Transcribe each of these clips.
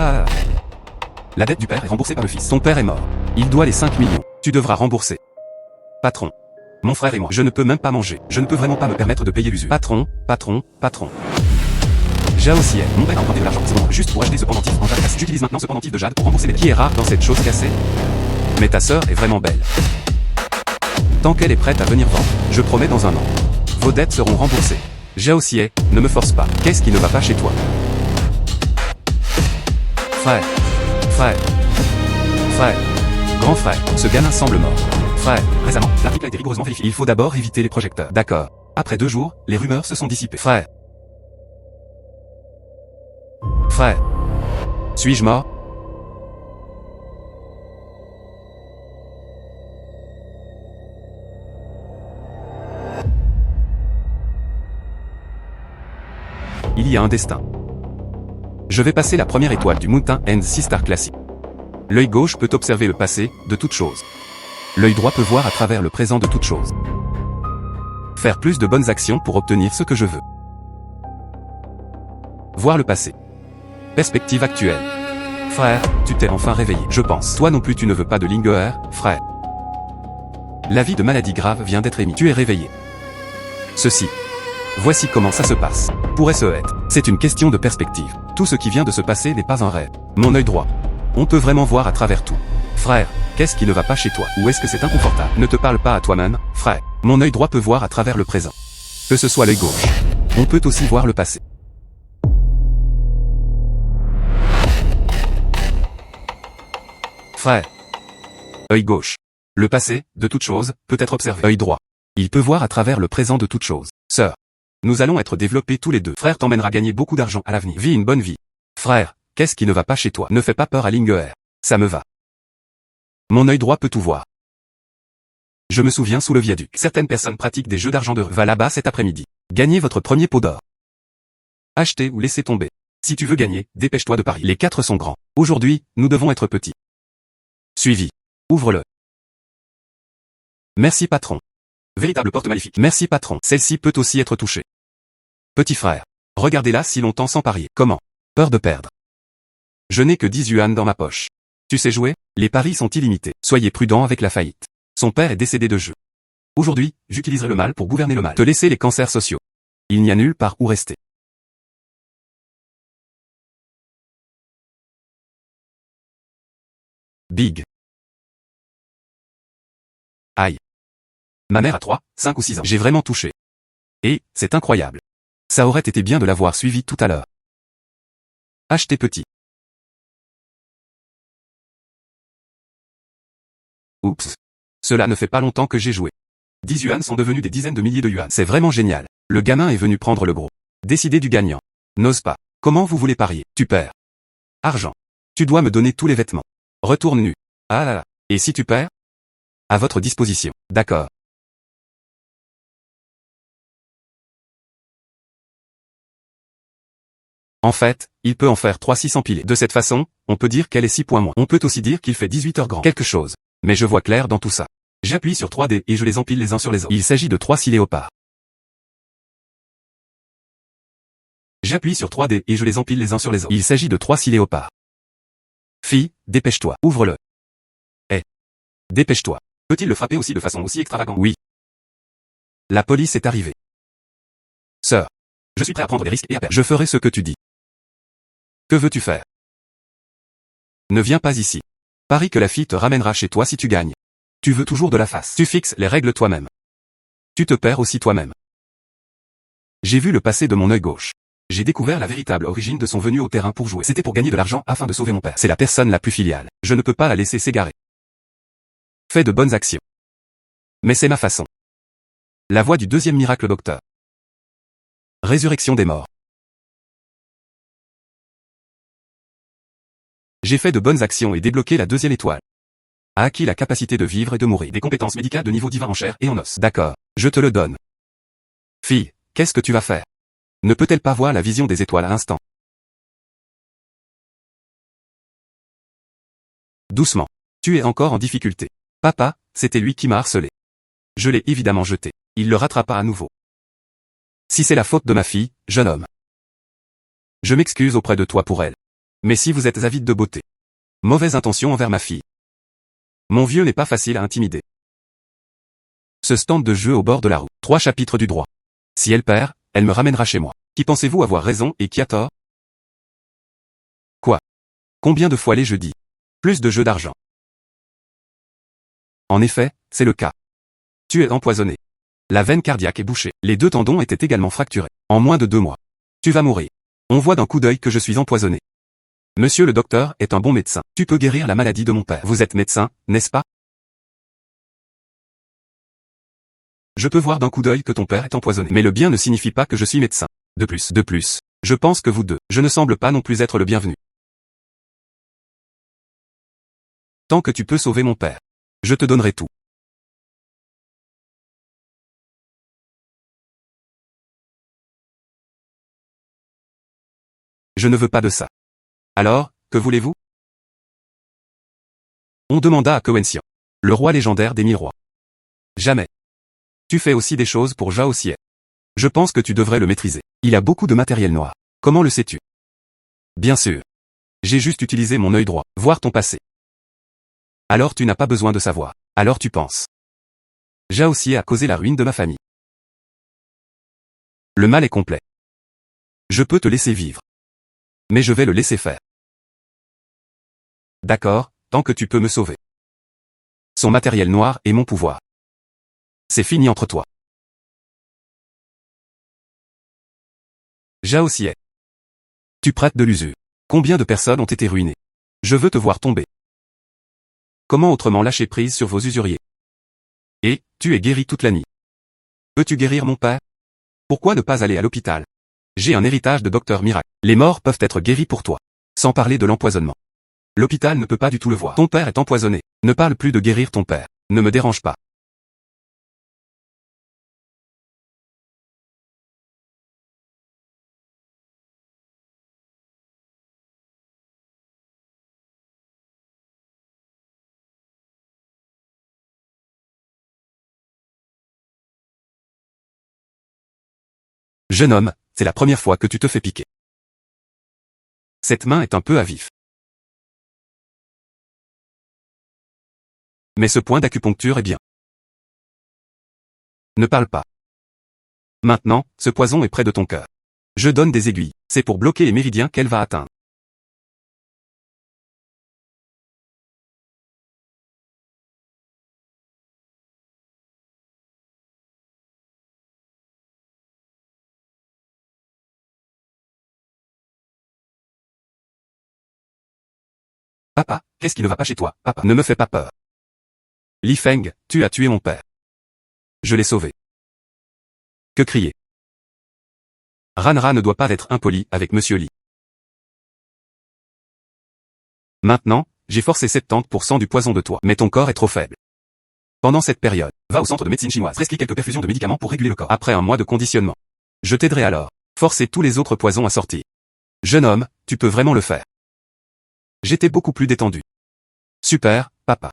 Ah. La dette du père est remboursée par le fils. Son père est mort. Il doit les 5 millions. Tu devras rembourser. Patron. Mon frère et moi, je ne peux même pas manger. Je ne peux vraiment pas me permettre de payer l'usure. Patron. Jao aussi est. Mon père a emprunté de l'argent juste pour acheter ce pendentif en jade cassé. J'utilise maintenant ce pendentif de jade pour rembourser les dettes. Qui est rare dans cette chose cassée? Mais ta sœur est vraiment belle. Tant qu'elle est prête à venir vendre, je promets dans un an. Vos dettes seront remboursées. Jao aussi est, ne me force pas. Qu'est-ce qui ne va pas chez toi? Frère. Grand frère, ce gamin semble mort. Frère, récemment, l'article a été rigoureusement vérifié. Il faut d'abord éviter les projecteurs. D'accord. Après 2 jours, les rumeurs se sont dissipées. Frère. Suis-je mort? Il y a un destin. Je vais passer la première étoile du Mountain and Sea Star Classic. L'œil gauche peut observer le passé, de toute chose. L'œil droit peut voir à travers le présent de toute chose. Faire plus de bonnes actions pour obtenir ce que je veux. Voir le passé. Perspective actuelle. Frère, tu t'es enfin réveillé, je pense. Toi non plus tu ne veux pas de Linger, frère. L'avis de maladie grave vient d'être émis. Tu es réveillé. Voici comment ça se passe. Pourrait se être. C'est une question de perspective. Tout ce qui vient de se passer n'est pas un rêve. Mon œil droit. On peut vraiment voir à travers tout. Frère, qu'est-ce qui ne va pas chez toi? Ou est-ce que c'est inconfortable? Ne te parle pas à toi-même, frère. Mon œil droit peut voir à travers le présent. Que ce soit l'œil gauche. On peut aussi voir le passé. Frère. Œil gauche. Le passé, de toute chose, peut être observé. Œil droit. Il peut voir à travers le présent de toute chose. Sœur. Nous allons être développés tous les deux. Frère t'emmènera gagner beaucoup d'argent à l'avenir. Vis une bonne vie. Frère, qu'est-ce qui ne va pas chez toi? Ne fais pas peur à Linger. Ça me va. Mon œil droit peut tout voir. Je me souviens sous le viaduc. Certaines personnes pratiquent des jeux d'argent de rue. Va là-bas cet après-midi. Gagnez votre premier pot d'or. Achetez ou laissez tomber. Si tu veux gagner, dépêche-toi de parier. Les 4 sont grands. Aujourd'hui, nous devons être petits. Suivi. Ouvre-le. Merci patron. Véritable porte maléfique. Merci patron. Celle-ci peut aussi être touchée. Petit frère. Regardez-la si longtemps sans parier. Comment? Peur de perdre. Je n'ai que 10 yuan dans ma poche. Tu sais jouer? Les paris sont illimités. Soyez prudent avec la faillite. Son père est décédé de jeu. Aujourd'hui, j'utiliserai le mal pour gouverner le mal. Te laisser les cancers sociaux. Il n'y a nulle part où rester. Big. Aïe. Ma mère a 3, 5 ou 6 ans. J'ai vraiment touché. Et, c'est incroyable. Ça aurait été bien de l'avoir suivi tout à l'heure. Achetez petit. Oups. Cela ne fait pas longtemps que j'ai joué. 10 yuan sont devenus des dizaines de milliers de yuan. C'est vraiment génial. Le gamin est venu prendre le gros. Décidez du gagnant. N'ose pas. Comment vous voulez parier? Tu perds. Argent. Tu dois me donner tous les vêtements. Retourne nu. Ah là là. Et si tu perds? À votre disposition. D'accord. En fait, il peut en faire 3-6 empilés. De cette façon, on peut dire qu'elle est 6 points moins. On peut aussi dire qu'il fait 18 heures grand. Quelque chose. Mais je vois clair dans tout ça. J'appuie sur 3D et je les empile les uns sur les autres. Il s'agit de 3 6 léopards. J'appuie sur 3D et je les empile les uns sur les autres. Il s'agit de 3 6 léopards. Fille, dépêche-toi. Ouvre-le. Dépêche-toi. Peut-il le frapper aussi de façon aussi extravagante? Oui. La police est arrivée. Sœur. Je suis prêt à prendre des risques et à perdre. Je ferai ce que tu dis. Que veux-tu faire? Ne viens pas ici. Parie que la fille te ramènera chez toi si tu gagnes. Tu veux toujours de la face. Tu fixes les règles toi-même. Tu te perds aussi toi-même. J'ai vu le passé de mon œil gauche. J'ai découvert la véritable origine de son venue au terrain pour jouer. C'était pour gagner de l'argent afin de sauver mon père. C'est la personne la plus filiale. Je ne peux pas la laisser s'égarer. Fais de bonnes actions. Mais c'est ma façon. La voix du deuxième miracle docteur. Résurrection des morts. J'ai fait de bonnes actions et débloqué la deuxième étoile. A acquis la capacité de vivre et de mourir. Des compétences médicales de niveau divin en chair et en os. D'accord, je te le donne. Fille, qu'est-ce que tu vas faire? Ne peut-elle pas voir la vision des étoiles à l'instant? Doucement. Tu es encore en difficulté. Papa, c'était lui qui m'a harcelé. Je l'ai évidemment jeté. Il le rattrapa à nouveau. Si c'est la faute de ma fille, jeune homme. Je m'excuse auprès de toi pour elle. Mais si vous êtes avide de beauté. Mauvaise intention envers ma fille. Mon vieux n'est pas facile à intimider. Ce stand de jeu au bord de la route. 3 chapitres du droit. Si elle perd, elle me ramènera chez moi. Qui pensez-vous avoir raison et qui a tort? Quoi? Combien de fois les jeudis? Plus de jeux d'argent. En effet, c'est le cas. Tu es empoisonné. La veine cardiaque est bouchée. Les 2 tendons étaient également fracturés. En moins de 2 mois. Tu vas mourir. On voit d'un coup d'œil que je suis empoisonné. Monsieur le docteur est un bon médecin. Tu peux guérir la maladie de mon père. Vous êtes médecin, n'est-ce pas? Je peux voir d'un coup d'œil que ton père est empoisonné. Mais le bien ne signifie pas que je suis médecin. De plus, je pense que vous deux, je ne semble pas non plus être le bienvenu. Tant que tu peux sauver mon père, je te donnerai tout. Je ne veux pas de ça. Alors, que voulez-vous? On demanda à Coencian, le roi légendaire des 1000 rois. Jamais. Tu fais aussi des choses pour Zhao Xie. Je pense que tu devrais le maîtriser. Il a beaucoup de matériel noir. Comment le sais-tu? Bien sûr. J'ai juste utilisé mon œil droit, voir ton passé. Alors tu n'as pas besoin de savoir. Alors tu penses. Zhao Xie a causé la ruine de ma famille. Le mal est complet. Je peux te laisser vivre. Mais je vais le laisser faire. D'accord, tant que tu peux me sauver. Son matériel noir est mon pouvoir. C'est fini entre toi. Zhao Xie. Tu prêtes de l'usure. Combien de personnes ont été ruinées? Je veux te voir tomber. Comment autrement lâcher prise sur vos usuriers? Et, tu es guéri toute la nuit. Peux-tu guérir mon père? Pourquoi ne pas aller à l'hôpital? J'ai un héritage de docteur miracle. Les morts peuvent être guéris pour toi. Sans parler de l'empoisonnement. L'hôpital ne peut pas du tout le voir. Ton père est empoisonné. Ne parle plus de guérir ton père. Ne me dérange pas. Jeune homme, c'est la première fois que tu te fais piquer. Cette main est un peu à vif. Mais ce point d'acupuncture est bien. Ne parle pas. Maintenant, ce poison est près de ton cœur. Je donne des aiguilles. C'est pour bloquer les méridiens qu'elle va atteindre. Papa, qu'est-ce qui ne va pas chez toi, papa? Ne me fais pas peur. Li Feng, tu as tué mon père. Je l'ai sauvé. Que crier? Ranra ne doit pas être impoli avec Monsieur Li. Maintenant, j'ai forcé 70% du poison de toi, mais ton corps est trop faible. Pendant cette période, va au centre de médecine chinoise, prescris quelques perfusions de médicaments pour réguler le corps. Après un mois de conditionnement, je t'aiderai alors. Forcer tous les autres poisons à sortir. Jeune homme, tu peux vraiment le faire. J'étais beaucoup plus détendu. Super, papa.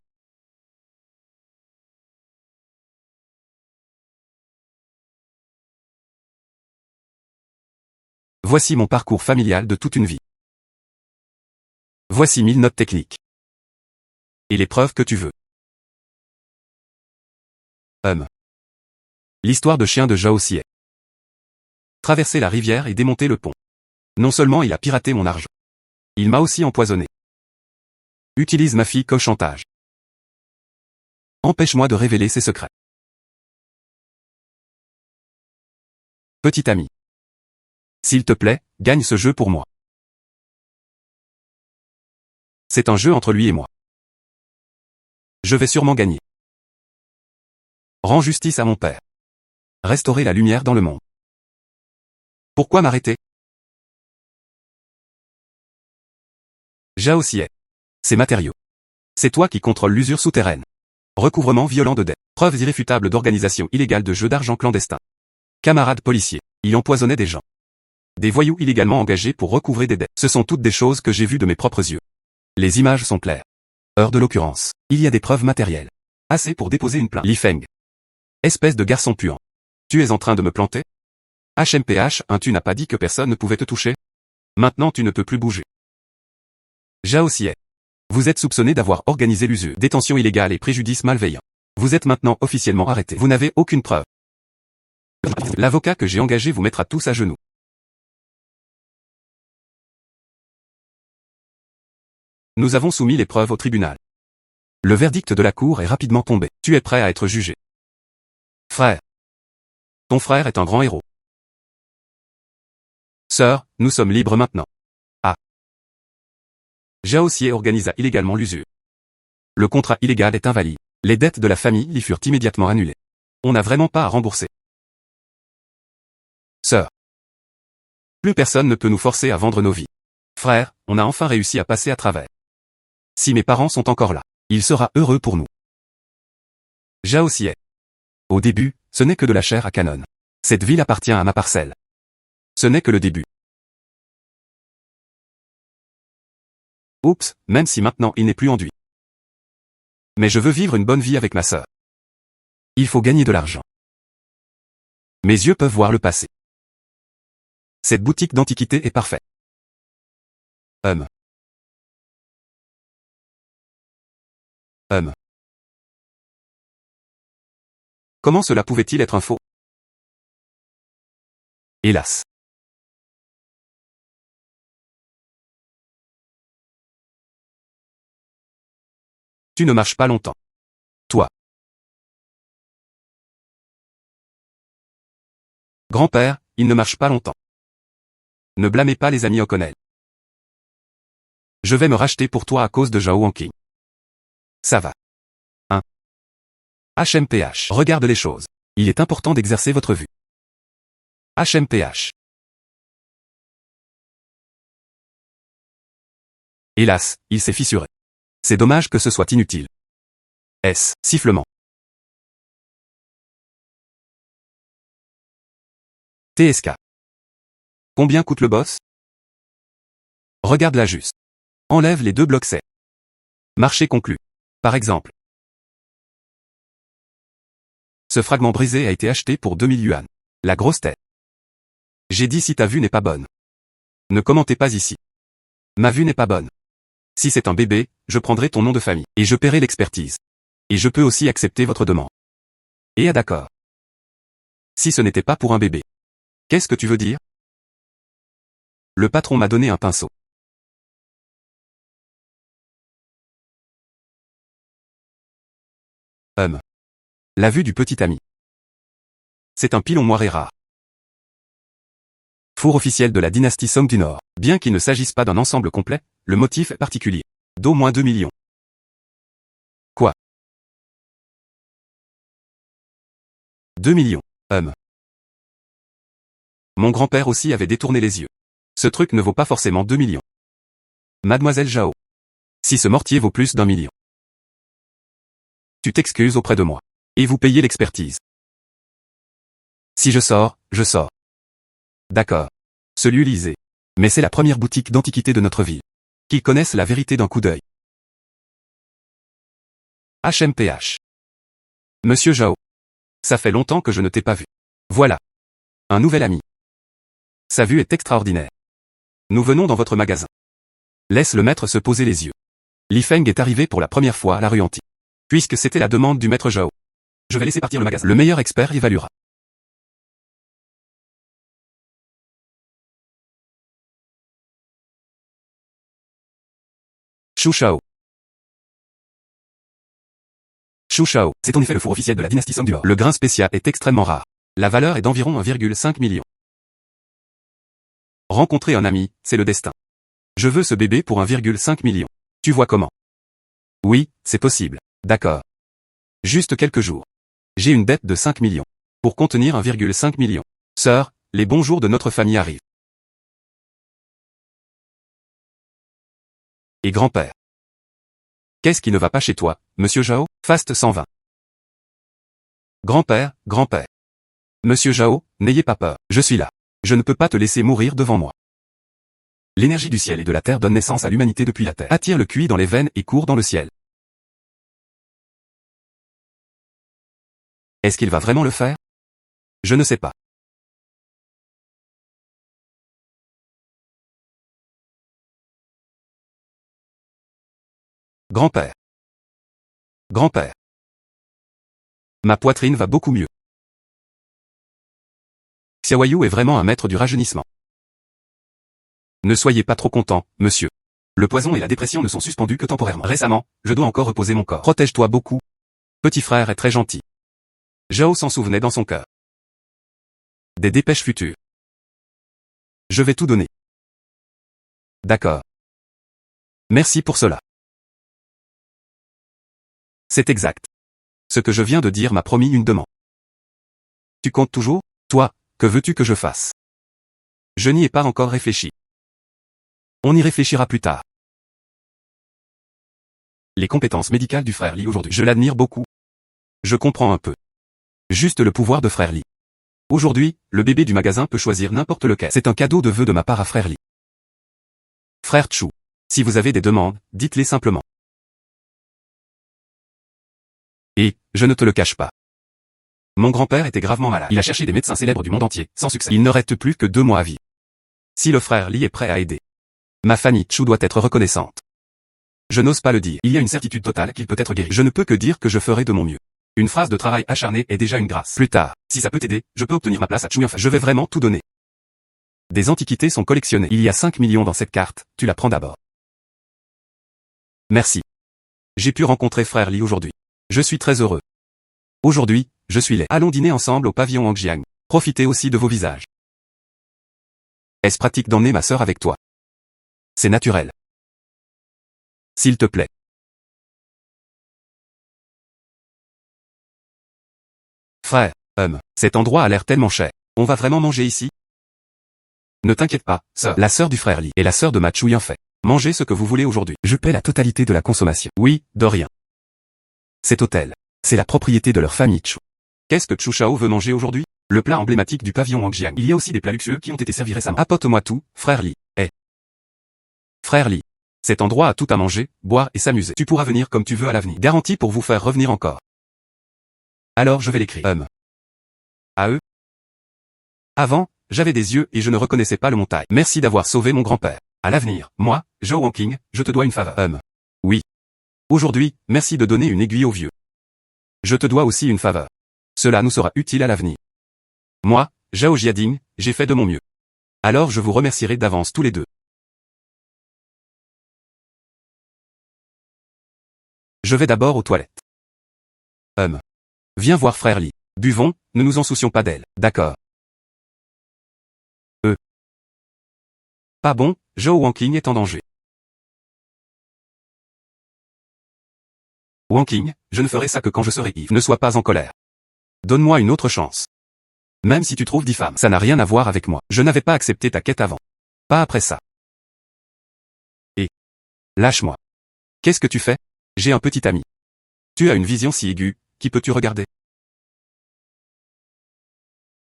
Voici mon parcours familial de toute une vie. Voici 1000 notes techniques. Et les preuves que tu veux. L'histoire de chien de Zhao Xie. Traverser la rivière et démonter le pont. Non seulement il a piraté mon argent. Il m'a aussi empoisonné. Utilise ma fille comme chantage. Empêche-moi de révéler ses secrets. Petit ami. S'il te plaît, gagne ce jeu pour moi. C'est un jeu entre lui et moi. Je vais sûrement gagner. Rends justice à mon père. Restaurer la lumière dans le monde. Pourquoi m'arrêter? Zhao Xie. Ces matériaux. C'est toi qui contrôles l'usure souterraine. Recouvrement violent de dettes. Preuves irréfutables d'organisation illégale de jeux d'argent clandestins. Camarades policiers. Il empoisonnait des gens. Des voyous illégalement engagés pour recouvrer des dettes. Ce sont toutes des choses que j'ai vues de mes propres yeux. Les images sont claires. Heure de l'occurrence. Il y a des preuves matérielles. Assez pour déposer une plainte. Li Feng. Espèce de garçon puant. Tu es en train de me planter? HMPH, tu n'as pas dit que personne ne pouvait te toucher? Maintenant tu ne peux plus bouger. Zhao Xie. Vous êtes soupçonné d'avoir organisé l'usure, détention illégale et préjudice malveillant. Vous êtes maintenant officiellement arrêté. Vous n'avez aucune preuve. L'avocat que j'ai engagé vous mettra tous à genoux. Nous avons soumis les preuves au tribunal. Le verdict de la cour est rapidement tombé. Tu es prêt à être jugé. Frère. Ton frère est un grand héros. Sœur, nous sommes libres maintenant. Ah. Zhao Xie organisa illégalement l'usure. Le contrat illégal est invalide. Les dettes de la famille y furent immédiatement annulées. On n'a vraiment pas à rembourser. Sœur. Plus personne ne peut nous forcer à vendre nos vies. Frère, on a enfin réussi à passer à travers. Si mes parents sont encore là, il sera heureux pour nous. Zhao Xie. Au début, ce n'est que de la chair à canon. Cette ville appartient à ma parcelle. Ce n'est que le début. Oups, même si maintenant il n'est plus enduit. Mais je veux vivre une bonne vie avec ma sœur. Il faut gagner de l'argent. Mes yeux peuvent voir le passé. Cette boutique d'antiquité est parfaite. Comment cela pouvait-il être un faux? Hélas. Tu ne marches pas longtemps. Toi. Grand-père, il ne marche pas longtemps. Ne blâmez pas les amis O'Connell. Je vais me racheter pour toi à cause de Zhao Wanqing. Ça va. HMPH. Regarde les choses. Il est important d'exercer votre vue. HMPH. Hélas, il s'est fissuré. C'est dommage que ce soit inutile. Sifflement. TSK. Combien coûte le boss? Regarde-la juste. Enlève les 2 blocs C. Marché conclu. Par exemple. Ce fragment brisé a été acheté pour 2000 yuan. La grosse tête. J'ai dit si ta vue n'est pas bonne. Ne commentez pas ici. Ma vue n'est pas bonne. Si c'est un bébé, je prendrai ton nom de famille, et je paierai l'expertise. Et je peux aussi accepter votre demande. Et d'accord. Si ce n'était pas pour un bébé. Qu'est-ce que tu veux dire? Le patron m'a donné un pinceau. La vue du petit ami. C'est un pilon moiré rare. Four officiel de la dynastie Song du Nord. Bien qu'il ne s'agisse pas d'un ensemble complet, le motif est particulier. D'au moins 2 millions. Quoi? 2 millions. Mon grand-père aussi avait détourné les yeux. Ce truc ne vaut pas forcément 2 millions. Mademoiselle Zhao. Si ce mortier vaut plus d'1 million. Tu t'excuses auprès de moi. Et vous payez l'expertise. Si je sors, je sors. D'accord. Ce lieu lisé. Mais c'est la première boutique d'antiquité de notre ville. Qu'ils connaissent la vérité d'un coup d'œil. HMPH. Monsieur Zhao. Ça fait longtemps que je ne t'ai pas vu. Voilà. Un nouvel ami. Sa vue est extraordinaire. Nous venons dans votre magasin. Laisse le maître se poser les yeux. Li Feng est arrivé pour la première fois à la rue antique. Puisque c'était la demande du maître Zhao. Je vais laisser partir le magasin. Le meilleur expert évaluera. Shu Shao. Shu Shao, c'est en effet le four officiel de la dynastie Song du Nord. Le grain spécial est extrêmement rare. La valeur est d'environ 1,5 million. Rencontrer un ami, c'est le destin. Je veux ce bébé pour 1,5 million. Tu vois comment? Oui, c'est possible. D'accord. Juste quelques jours. J'ai une dette de 5 millions. Pour contenir 1,5 million. Sœur, les bons jours de notre famille arrivent. Et grand-père. Qu'est-ce qui ne va pas chez toi, monsieur Zhao? Fast 120. Grand-père, grand-père. Monsieur Zhao, n'ayez pas peur, je suis là. Je ne peux pas te laisser mourir devant moi. L'énergie du ciel et de la terre donne naissance à l'humanité depuis la terre. Attire le QI dans les veines et court dans le ciel. Est-ce qu'il va vraiment le faire? Je ne sais pas. Grand-père. Grand-père. Ma poitrine va beaucoup mieux. Xiaoyu est vraiment un maître du rajeunissement. Ne soyez pas trop content, monsieur. Le poison et la dépression ne sont suspendus que temporairement. Récemment, je dois encore reposer mon corps. Protège-toi beaucoup. Petit frère est très gentil. Zhao s'en souvenait dans son cœur. Des dépêches futures. Je vais tout donner. D'accord. Merci pour cela. C'est exact. Ce que je viens de dire m'a promis une demande. Tu comptes toujours? Toi, que veux-tu que je fasse? Je n'y ai pas encore réfléchi. On y réfléchira plus tard. Les compétences médicales du frère Li aujourd'hui. Je l'admire beaucoup. Je comprends un peu. Juste le pouvoir de frère Li. Aujourd'hui, le bébé du magasin peut choisir n'importe lequel. C'est un cadeau de vœu de ma part à frère Li. Frère Chu. Si vous avez des demandes, dites-les simplement. Et, je ne te le cache pas. Mon grand-père était gravement malade. Il a cherché des médecins célèbres du monde entier, sans succès. Il ne reste plus que 2 mois à vivre. Si le frère Li est prêt à aider, ma famille Chu doit être reconnaissante. Je n'ose pas le dire. Il y a une certitude totale qu'il peut être guéri. Je ne peux que dire que je ferai de mon mieux. Une phrase de travail acharné est déjà une grâce. Plus tard, si ça peut t'aider, je peux obtenir ma place à Chuyanfei. Je vais vraiment tout donner. Des antiquités sont collectionnées. Il y a 5 millions dans cette carte, tu la prends d'abord. Merci. J'ai pu rencontrer frère Li aujourd'hui. Je suis très heureux. Aujourd'hui, je suis laid. Allons dîner ensemble au pavillon Hangjiang. Profitez aussi de vos visages. Est-ce pratique d'emmener ma sœur avec toi? C'est naturel. S'il te plaît. Frère, cet endroit a l'air tellement cher. On va vraiment manger ici? Ne t'inquiète pas, sœur. La sœur du frère Li et la sœur de ma Chuyanfei. Mangez ce que vous voulez aujourd'hui. Je paie la totalité de la consommation. Oui, de rien. Cet hôtel, c'est la propriété de leur famille Chu. Qu'est-ce que Chu Shao veut manger aujourd'hui? Le plat emblématique du pavillon Hangjiang. Il y a aussi des plats luxueux qui ont été servis récemment. Apporte-moi tout, frère Li. Frère Li. Cet endroit a tout à manger, boire et s'amuser. Tu pourras venir comme tu veux à l'avenir. Garantie pour vous faire revenir encore. Alors je vais l'écrire. À eux? Avant, j'avais des yeux et je ne reconnaissais pas le montagne. Merci d'avoir sauvé mon grand-père. À l'avenir, moi, Zhao Wangqing, je te dois une faveur. Oui. Aujourd'hui, merci de donner une aiguille au vieux. Je te dois aussi une faveur. Cela nous sera utile à l'avenir. Moi, Zhao Jiading, j'ai fait de mon mieux. Alors je vous remercierai d'avance tous les deux. Je vais d'abord aux toilettes. Viens voir frère Li. Buvons, ne nous en soucions pas d'elle. D'accord. Pas bon, Zhao Wangqing est en danger. Wangqing, je ne ferai ça que quand je serai ivre. Ne sois pas en colère. Donne-moi une autre chance. Même si tu trouves 10 femmes, ça n'a rien à voir avec moi. Je n'avais pas accepté ta quête avant. Pas après ça. Et lâche-moi. Qu'est-ce que tu fais? J'ai un petit ami. Tu as une vision si aiguë, qui peux-tu regarder?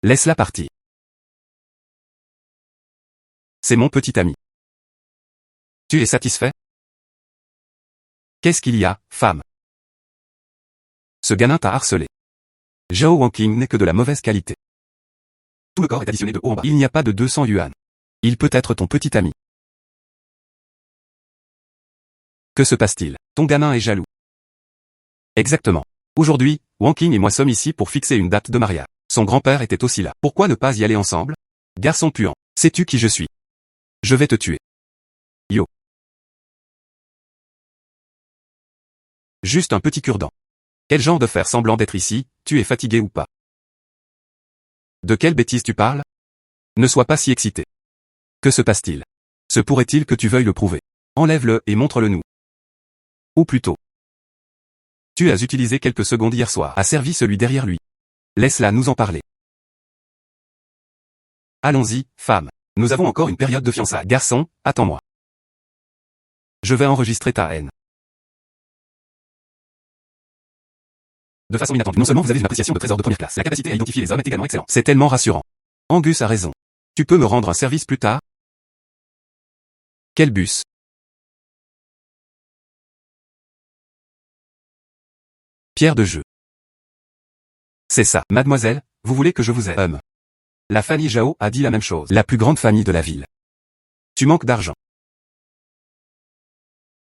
Laisse-la partir. C'est mon petit ami. Tu es satisfait? Qu'est-ce qu'il y a, femme? Ce gamin t'a harcelé. Zhao Wangqing n'est que de la mauvaise qualité. Tout le corps est additionné de haut en bas. Il n'y a pas de 200 yuan. Il peut être ton petit ami. Que se passe-t-il? Ton gamin est jaloux. Exactement. Aujourd'hui, Wangqing et moi sommes ici pour fixer une date de mariage. Son grand-père était aussi là. Pourquoi ne pas y aller ensemble? Garçon puant. Sais-tu qui je suis? Je vais te tuer. Yo. Juste un petit cure-dent. Quel genre de faire semblant d'être ici, tu es fatigué ou pas? De quelle bêtise tu parles? Ne sois pas si excité. Que se passe-t-il? Se pourrait-il que tu veuilles le prouver? Enlève-le et montre-le nous. Ou plutôt. Tu as utilisé quelques secondes hier soir. A servi celui derrière lui. Laisse-la nous en parler. Allons-y, femme. Nous avons encore une période de fiançailles. Garçon, attends-moi. Je vais enregistrer ta haine. De façon inattendue. Non seulement vous avez une appréciation de trésor de première classe, la capacité à identifier les hommes est également excellente. C'est tellement rassurant. Angus a raison. Tu peux me rendre un service plus tard? Quel bus? Pierre de jeu. C'est ça. Mademoiselle, vous voulez que je vous aide? La famille Zhao a dit la même chose. La plus grande famille de la ville. Tu manques d'argent.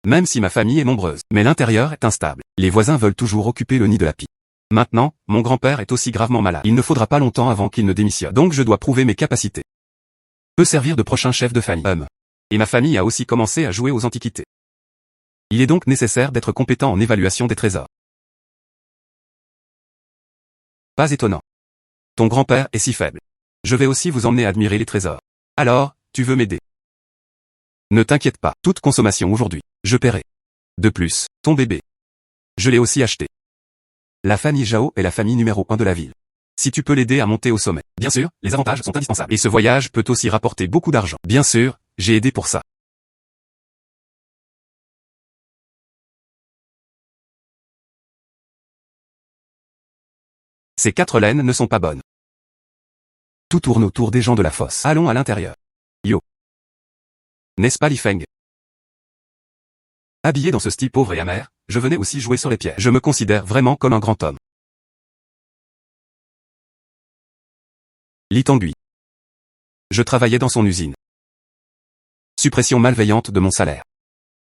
Même si ma famille est nombreuse. Mais l'intérieur est instable. Les voisins veulent toujours occuper le nid de la pie. Maintenant, mon grand-père est aussi gravement malade. Il ne faudra pas longtemps avant qu'il ne démissionne. Donc je dois prouver mes capacités. Peut servir de prochain chef de famille. Et ma famille a aussi commencé à jouer aux antiquités. Il est donc nécessaire d'être compétent en évaluation des trésors. Pas étonnant. Ton grand-père est si faible. Je vais aussi vous emmener admirer les trésors. Alors, tu veux m'aider? Ne t'inquiète pas, toute consommation aujourd'hui, je paierai. De plus, ton bébé. Je l'ai aussi acheté. La famille Zhao est la famille numéro 1 de la ville. Si tu peux l'aider à monter au sommet. Bien sûr, les avantages sont indispensables. Et ce voyage peut aussi rapporter beaucoup d'argent. Bien sûr, j'ai aidé pour ça. Ces 4 laines ne sont pas bonnes. Tout tourne autour des gens de la fosse. Allons à l'intérieur. Yo. N'est-ce pas Li Feng? Habillé dans ce style pauvre et amer, je venais aussi jouer sur les pierres. Je me considère vraiment comme un grand homme. Li Tongui. Je travaillais dans son usine. Suppression malveillante de mon salaire.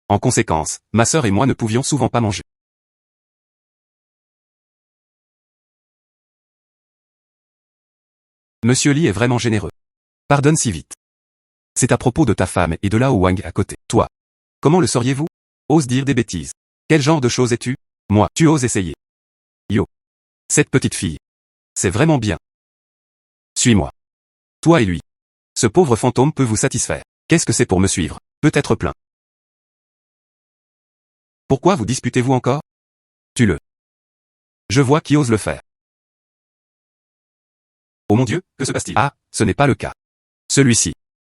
En conséquence, ma sœur et moi ne pouvions souvent pas manger. Monsieur Li est vraiment généreux. Pardonne si vite. C'est à propos de ta femme et de Lao Wang à côté. Toi. Comment le sauriez-vous? Ose dire des bêtises. Quel genre de chose es-tu? Moi. Tu oses essayer. Yo. Cette petite fille. C'est vraiment bien. Suis-moi. Toi et lui. Ce pauvre fantôme peut vous satisfaire. Qu'est-ce que c'est pour me suivre? Peut-être plein. Pourquoi vous disputez-vous encore? Tue-le. Je vois qui ose le faire. Oh mon Dieu, que se passe-t-il? Ah, ce n'est pas le cas. Celui-ci.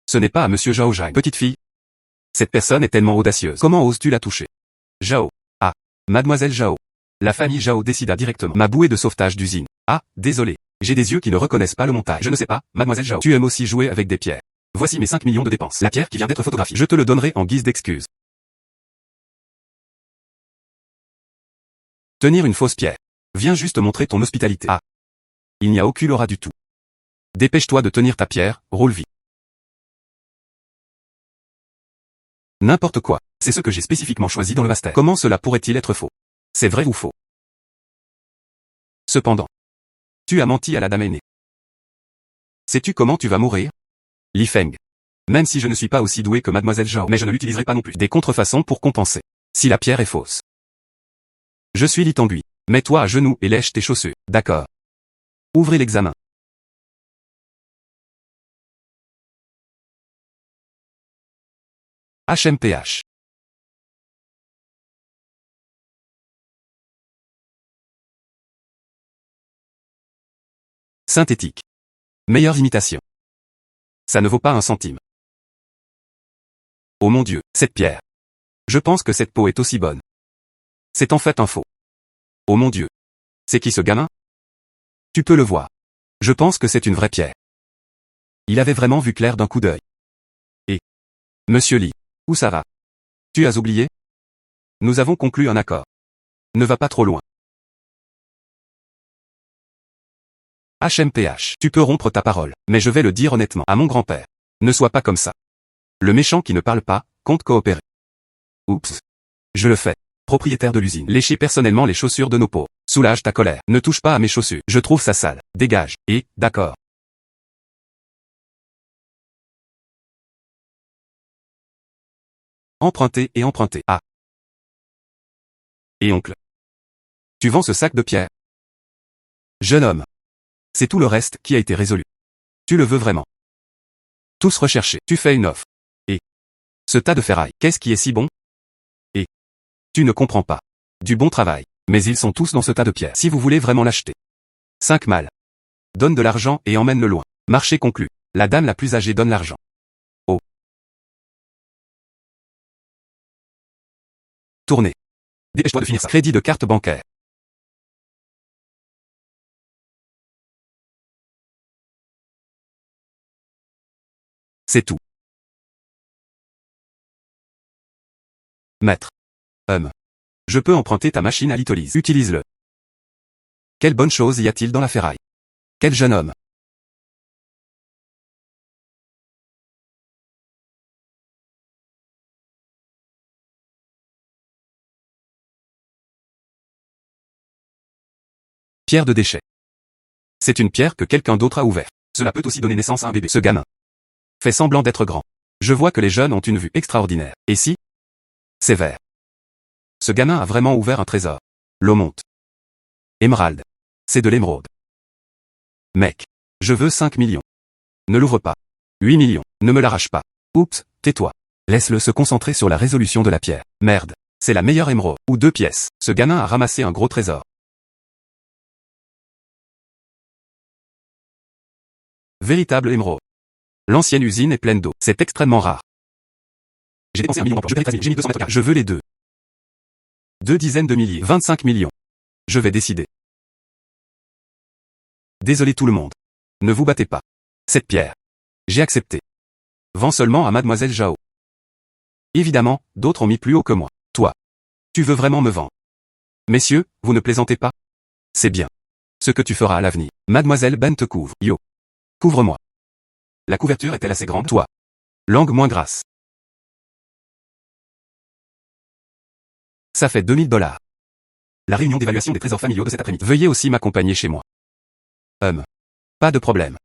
Ce n'est pas à Monsieur Zhao Zhang. Petite fille. Cette personne est tellement audacieuse. Comment oses-tu la toucher? Zhao. Ah. Mademoiselle Zhao. La famille Zhao décida directement. Ma bouée de sauvetage d'usine. Ah, désolé. J'ai des yeux qui ne reconnaissent pas le montage. Je ne sais pas, Mademoiselle Zhao. Tu aimes aussi jouer avec des pierres. Voici mes 5 millions de dépenses. La pierre qui vient d'être photographiée. Je te le donnerai en guise d'excuse. Tenir une fausse pierre. Viens juste montrer ton hospitalité. Ah. Il n'y a aucune aura du tout. Dépêche-toi de tenir ta pierre, roule vite. N'importe quoi. C'est ce que j'ai spécifiquement choisi dans le master. Comment cela pourrait-il être faux? C'est vrai ou faux? Cependant. Tu as menti à la dame aînée. Sais-tu comment tu vas mourir? Li Feng. Même si je ne suis pas aussi doué que Mademoiselle Zhao, mais je ne l'utiliserai pas non plus. Des contrefaçons pour compenser. Si la pierre est fausse. Je suis Li Tongui. Mets-toi à genoux et lèche tes chaussures. D'accord. Ouvrez l'examen. HMPH. Synthétique. Meilleure imitation. Ça ne vaut pas un centime. Oh mon Dieu, cette pierre. Je pense que cette peau est aussi bonne. C'est en fait un faux. Oh mon Dieu. C'est qui ce gamin? Tu peux le voir. Je pense que c'est une vraie pierre. Il avait vraiment vu clair d'un coup d'œil. Et Monsieur Li, où ça va? Tu as oublié? Nous avons conclu un accord. Ne va pas trop loin. HMPH. Tu peux rompre ta parole, mais je vais le dire honnêtement à mon grand-père. Ne sois pas comme ça. Le méchant qui ne parle pas, compte coopérer. Oups. Je le fais. Propriétaire de l'usine. Lécher personnellement les chaussures de nos pauvres. Soulage ta colère. Ne touche pas à mes chaussures. Je trouve ça sale. Dégage. Et, d'accord. Emprunter et emprunter. Ah. Et oncle. Tu vends ce sac de pierre? Jeune homme. C'est tout le reste qui a été résolu. Tu le veux vraiment. Tous recherchés. Tu fais une offre. Et ce tas de ferraille. Qu'est-ce qui est si bon? Et tu ne comprends pas. Du bon travail. Mais ils sont tous dans ce tas de pierres. Si vous voulez vraiment l'acheter. 5 mâles. Donne de l'argent et emmène-le loin. Marché conclu. La dame la plus âgée donne l'argent. Oh. Tournez. Dépêche-toi de finir ça. Crédit de carte bancaire. C'est tout. Maître. Je peux emprunter ta machine à litholyse. Utilise-le. Quelle bonne chose y a-t-il dans la ferraille? Quel jeune homme. Pierre de déchet. C'est une pierre que quelqu'un d'autre a ouverte. Cela peut aussi donner naissance à un bébé. Ce gamin fait semblant d'être grand. Je vois que les jeunes ont une vue extraordinaire. Et si c'est vert. Ce gamin a vraiment ouvert un trésor. L'eau monte. Émeraude. C'est de l'émeraude. Mec. Je veux 5 millions. Ne l'ouvre pas. 8 millions. Ne me l'arrache pas. Oups, tais-toi. Laisse-le se concentrer sur la résolution de la pierre. Merde. C'est la meilleure émeraude. Ou 2 pièces. Ce gamin a ramassé un gros trésor. Véritable émeraude. L'ancienne usine est pleine d'eau. C'est extrêmement rare. J'ai dépensé 1 million d'emplois. Je paierai 13 000. J'ai mis 200 mètres carrés. Je veux les deux. 2 dizaines de milliers. 25 millions. Je vais décider. Désolé tout le monde. Ne vous battez pas. Cette pierre. J'ai accepté. Vends seulement à Mademoiselle Zhao. Évidemment, d'autres ont mis plus haut que moi. Toi. Tu veux vraiment me vendre? Messieurs, vous ne plaisantez pas? C'est bien. Ce que tu feras à l'avenir. Mademoiselle Ben te couvre. Yo. Couvre-moi. La couverture est-elle assez grande? Toi. Langue moins grasse. Ça fait 2000 $. La réunion d'évaluation des trésors familiaux de cet après-midi. Veuillez aussi m'accompagner chez moi. Pas de problème.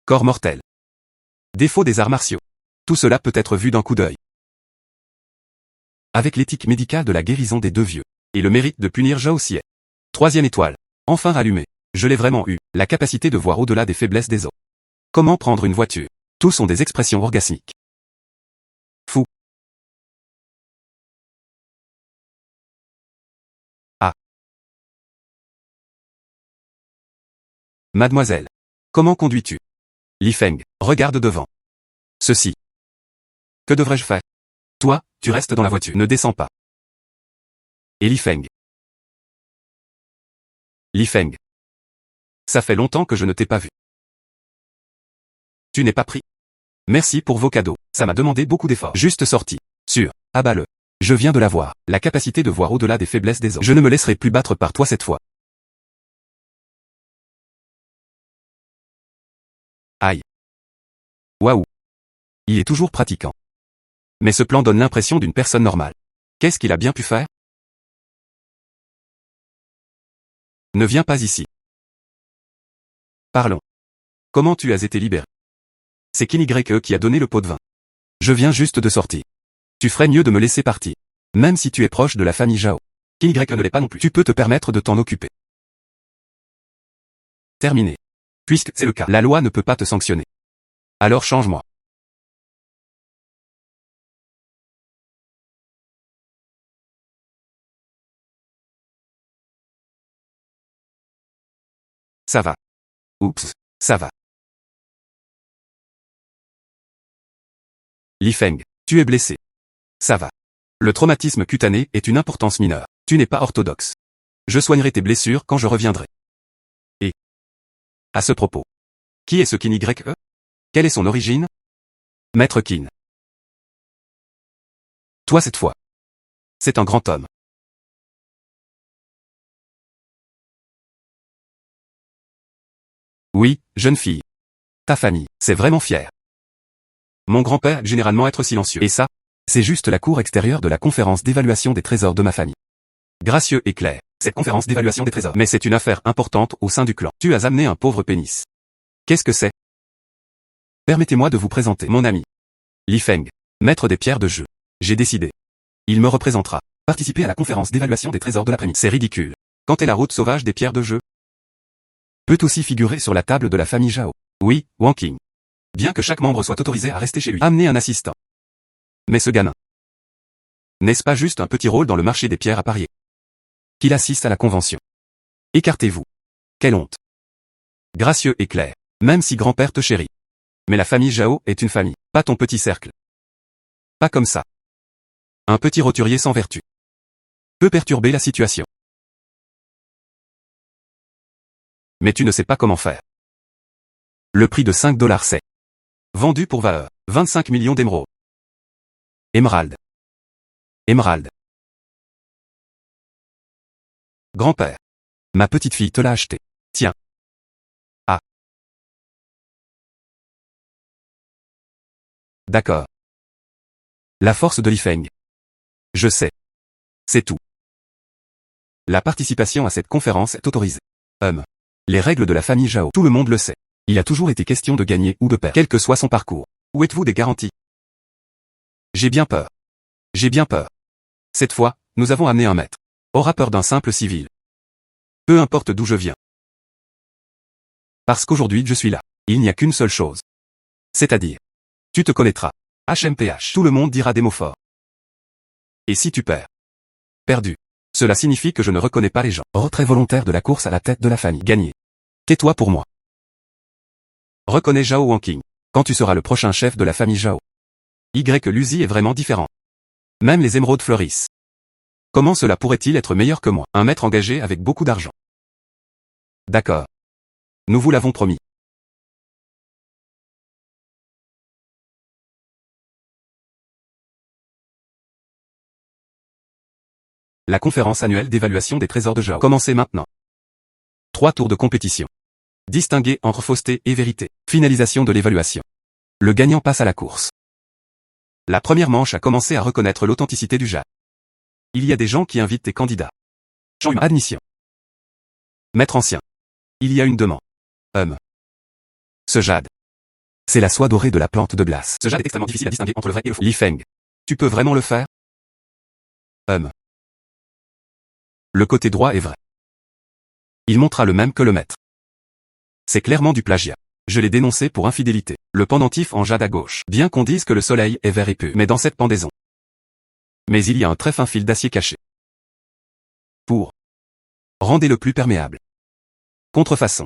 Corps mortel. Défaut des arts martiaux. Tout cela peut être vu d'un coup d'œil. Avec l'éthique médicale de la guérison des deux vieux. Et le mérite de punir Zhao Xie. 3e étoile. Enfin rallumé. Je l'ai vraiment eu. La capacité de voir au-delà des faiblesses des os. Comment prendre une voiture? Tous sont des expressions orgasmiques. Fou. Ah. Mademoiselle. Comment conduis-tu? Li Feng, regarde devant. Ceci. Que devrais-je faire? Toi, tu restes dans la voiture. Ne descends pas. Et Li Feng. Li Feng. Ça fait longtemps que je ne t'ai pas vu. Tu n'es pas pris. Merci pour vos cadeaux. Ça m'a demandé beaucoup d'efforts. Juste sorti. Sûr. Abat-le. Je viens de l'avoir. La capacité de voir au-delà des faiblesses des hommes. Je ne me laisserai plus battre par toi cette fois. Aïe. Waouh. Il est toujours pratiquant. Mais ce plan donne l'impression d'une personne normale. Qu'est-ce qu'il a bien pu faire? Ne viens pas ici. Parlons. Comment tu as été libéré? C'est Kinygre qui a donné le pot de vin. Je viens juste de sortir. Tu ferais mieux de me laisser partir. Même si tu es proche de la famille Zhao. Kinygre ne l'est pas non plus. Tu peux te permettre de t'en occuper. Terminé. Puisque c'est le cas, la loi ne peut pas te sanctionner. Alors change-moi. Ça va. Oups, ça va. Li Feng, tu es blessé. Ça va. Le traumatisme cutané est une importance mineure. Tu n'es pas orthodoxe. Je soignerai tes blessures quand je reviendrai. Et à ce propos, qui est ce Kinygre? Quelle est son origine? Maître Qin. Toi cette fois. C'est un grand homme. Oui, jeune fille. Ta famille, c'est vraiment fier. Mon grand-père généralement être silencieux. Et ça, c'est juste la cour extérieure de la conférence d'évaluation des trésors de ma famille. Gracieux et clair, cette conférence d'évaluation des trésors. Mais c'est une affaire importante au sein du clan. Tu as amené un pauvre pénis. Qu'est-ce que c'est? Permettez-moi de vous présenter mon ami. Li Feng, maître des pierres de jeu. J'ai décidé. Il me représentera. Participer à la conférence d'évaluation des trésors de l'après-midi. C'est ridicule. Quand est la route sauvage des pierres de jeu? Peut aussi figurer sur la table de la famille Zhao. Oui, Wang Qing. Bien que chaque membre soit autorisé à rester chez lui. Amener un assistant. Mais ce gamin. N'est-ce pas juste un petit rôle dans le marché des pierres à parier? Qu'il assiste à la convention. Écartez-vous. Quelle honte. Gracieux et clair. Même si grand-père te chérit. Mais la famille Zhao est une famille, pas ton petit cercle. Pas comme ça. Un petit roturier sans vertu. Peut perturber la situation. Mais tu ne sais pas comment faire. Le prix de 5 $, c'est vendu pour valeur 25 millions d'émeraudes. Émeraude. Émeraude. Grand-père. Ma petite fille te l'a acheté. Tiens. Ah. D'accord. La force de Li Feng. Je sais. C'est tout. La participation à cette conférence est autorisée. Les règles de la famille Zhao, tout le monde le sait. Il a toujours été question de gagner ou de perdre, quel que soit son parcours. Où êtes-vous des garanties? J'ai bien peur. J'ai bien peur. Cette fois, nous avons amené un maître. Aura peur d'un simple civil. Peu importe d'où je viens. Parce qu'aujourd'hui je suis là. Il n'y a qu'une seule chose. C'est-à-dire. Tu te connaîtras. HMPH. Tout le monde dira des mots forts. Et si tu perds? Perdu. Cela signifie que je ne reconnais pas les gens. Retrait volontaire de la course à la tête de la famille. Gagné. Tais-toi pour moi. Reconnais Zhao Wanqing. Quand tu seras le prochain chef de la famille Zhao. Luzi est vraiment différent. Même les émeraudes fleurissent. Comment cela pourrait-il être meilleur que moi? Un maître engagé avec beaucoup d'argent. D'accord. Nous vous l'avons promis. La conférence annuelle d'évaluation des trésors de Zhao. Commencez maintenant. 3 tours de compétition. Distinguer entre fausseté et vérité. Finalisation de l'évaluation. Le gagnant passe à la course. La première manche a commencé à reconnaître l'authenticité du jade. Il y a des gens qui invitent tes candidats. Admission. Maître ancien. Il y a une demande. Ce jade. C'est la soie dorée de la plante de glace. Ce jade est extrêmement difficile à distinguer entre le vrai et le faux. Li Feng. Tu peux vraiment le faire? Le côté droit est vrai. Il montra le même que le maître. C'est clairement du plagiat. Je l'ai dénoncé pour infidélité. Le pendentif en jade à gauche. Bien qu'on dise que le soleil est vert et pur. Mais dans cette pendaison. Mais il y a un très fin fil d'acier caché. Pour. Rendez-le plus perméable. Contrefaçon.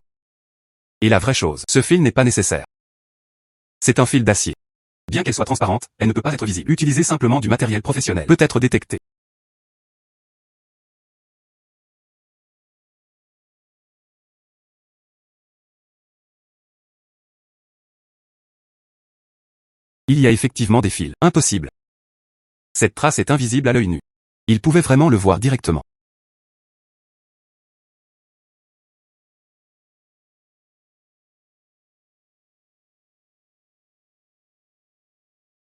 Et la vraie chose, ce fil n'est pas nécessaire. C'est un fil d'acier. Bien qu'elle soit transparente, elle ne peut pas être visible. Utilisez simplement du matériel professionnel. Peut être détecté. Il y a effectivement des fils. Impossible. Cette trace est invisible à l'œil nu. Il pouvait vraiment le voir directement.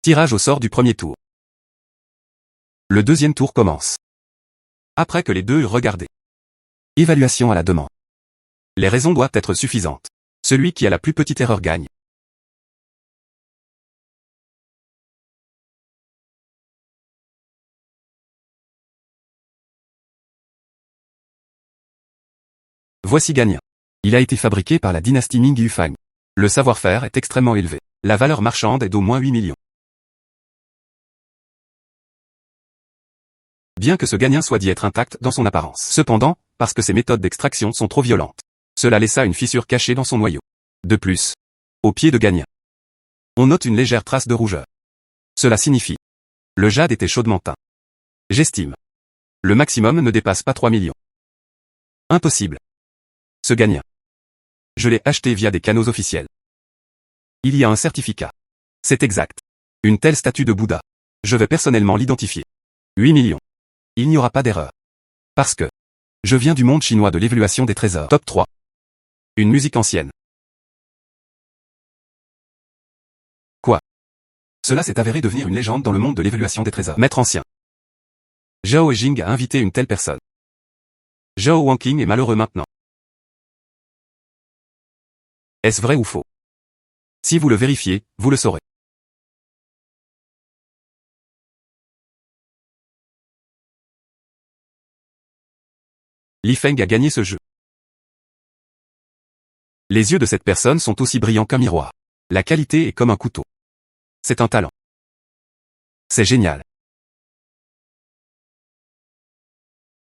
Tirage au sort du premier tour. Le deuxième tour commence. Après que les deux eurent regardé. Évaluation à la demande. Les raisons doivent être suffisantes. Celui qui a la plus petite erreur gagne. Voici gagnant. Il a été fabriqué par la dynastie Ming Yufang. Le savoir-faire est extrêmement élevé. La valeur marchande est d'au moins 8 millions. Bien que ce gagnant soit dit être intact dans son apparence. Cependant, parce que ses méthodes d'extraction sont trop violentes. Cela laissa une fissure cachée dans son noyau. De plus, au pied de gagnant, on note une légère trace de rougeur. Cela signifie. Le jade était chaudement teint. J'estime. Le maximum ne dépasse pas 3 millions. Impossible. Ce gagnant. Je l'ai acheté via des canaux officiels. Il y a un certificat. C'est exact. Une telle statue de Bouddha. Je vais personnellement l'identifier. 8 millions. Il n'y aura pas d'erreur. Parce que. Je viens du monde chinois de l'évaluation des trésors. Top 3. Une musique ancienne. Quoi? Cela s'est avéré devenir une légende dans le monde de l'évaluation des trésors. Maître ancien. Zhao Jing a invité une telle personne. Zhao Wanqing est malheureux maintenant. Est-ce vrai ou faux? Si vous le vérifiez, vous le saurez. Li Feng a gagné ce jeu. Les yeux de cette personne sont aussi brillants qu'un miroir. La qualité est comme un couteau. C'est un talent. C'est génial.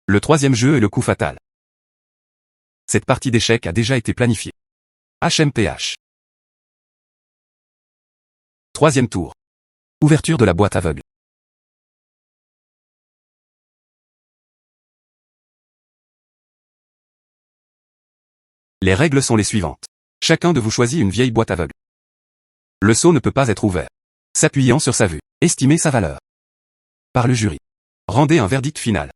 Le troisième jeu est le coup fatal. Cette partie d'échecs a déjà été planifiée. HMPH. Troisième tour. Ouverture de la boîte aveugle. Les règles sont les suivantes. Chacun de vous choisit une vieille boîte aveugle. Le seau ne peut pas être ouvert. S'appuyant sur sa vue, estimez sa valeur. Par le jury. Rendez un verdict final.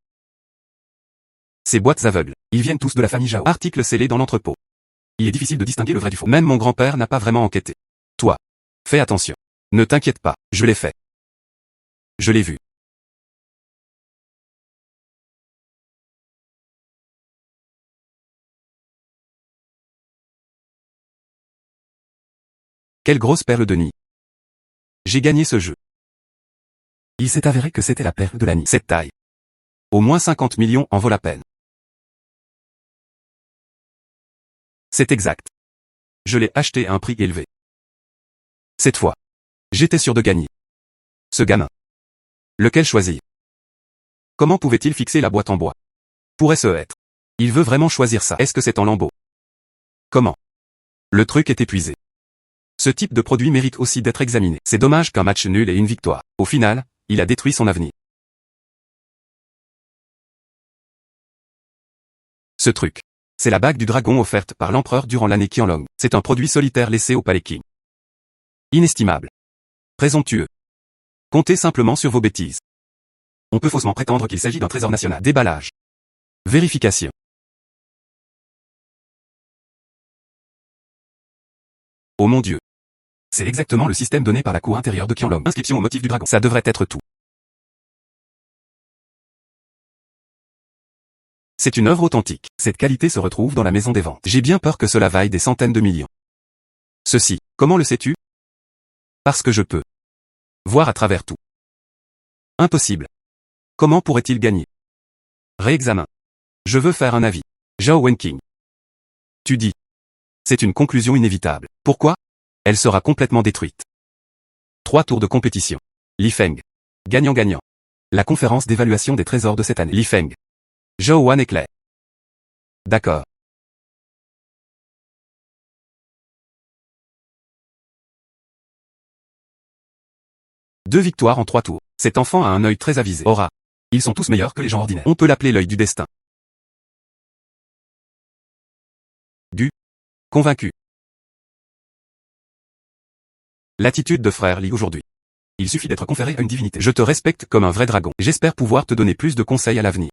Ces boîtes aveugles, ils viennent tous de la famille Zhao. Article scellé dans l'entrepôt. Il est difficile de distinguer le vrai du faux. Même mon grand-père n'a pas vraiment enquêté. Toi. Fais attention. Ne t'inquiète pas, je l'ai fait. Je l'ai vu. Quelle grosse perle de nid. J'ai gagné ce jeu. Il s'est avéré que c'était la perle de la nid. Cette taille. Au moins 50 millions en vaut la peine. C'est exact. Je l'ai acheté à un prix élevé. Cette fois, j'étais sûr de gagner. Ce gamin. Lequel choisir? Comment pouvait-il fixer la boîte en bois? Pourrait-ce être? Il veut vraiment choisir ça. Est-ce que c'est en lambeaux? Comment? Le truc est épuisé. Ce type de produit mérite aussi d'être examiné. C'est dommage qu'un match nul et une victoire. Au final, il a détruit son avenir. Ce truc. C'est la bague du dragon offerte par l'empereur durant l'année Qianlong. C'est un produit solitaire laissé au palais Qing. Inestimable. Présomptueux. Comptez simplement sur vos bêtises. On peut faussement prétendre qu'il s'agit d'un trésor national. Déballage. Vérification. Oh mon Dieu. C'est exactement le système donné par la cour intérieure de Qianlong. Inscription au motif du dragon. Ça devrait être tout. C'est une œuvre authentique. Cette qualité se retrouve dans la maison des ventes. J'ai bien peur que cela vaille des centaines de millions. Ceci, comment le sais-tu? Parce que je peux voir à travers tout. Impossible. Comment pourrait-il gagner? Réexamen. Je veux faire un avis. Zhao Wenqing. Tu dis. C'est une conclusion inévitable. Pourquoi? Elle sera complètement détruite. 3 tours de compétition. Li Feng. Gagnant-gagnant. La conférence d'évaluation des trésors de cette année. Li Feng. Zhao Wan éclair. D'accord. Deux victoires en 3 tours. Cet enfant a un œil très avisé. Aura. Ils sont tous meilleurs que les gens ordinaires. On peut l'appeler l'œil du destin. Convaincu. L'attitude de frère Li aujourd'hui. Il suffit d'être conféré à une divinité. Je te respecte comme un vrai dragon. J'espère pouvoir te donner plus de conseils à l'avenir.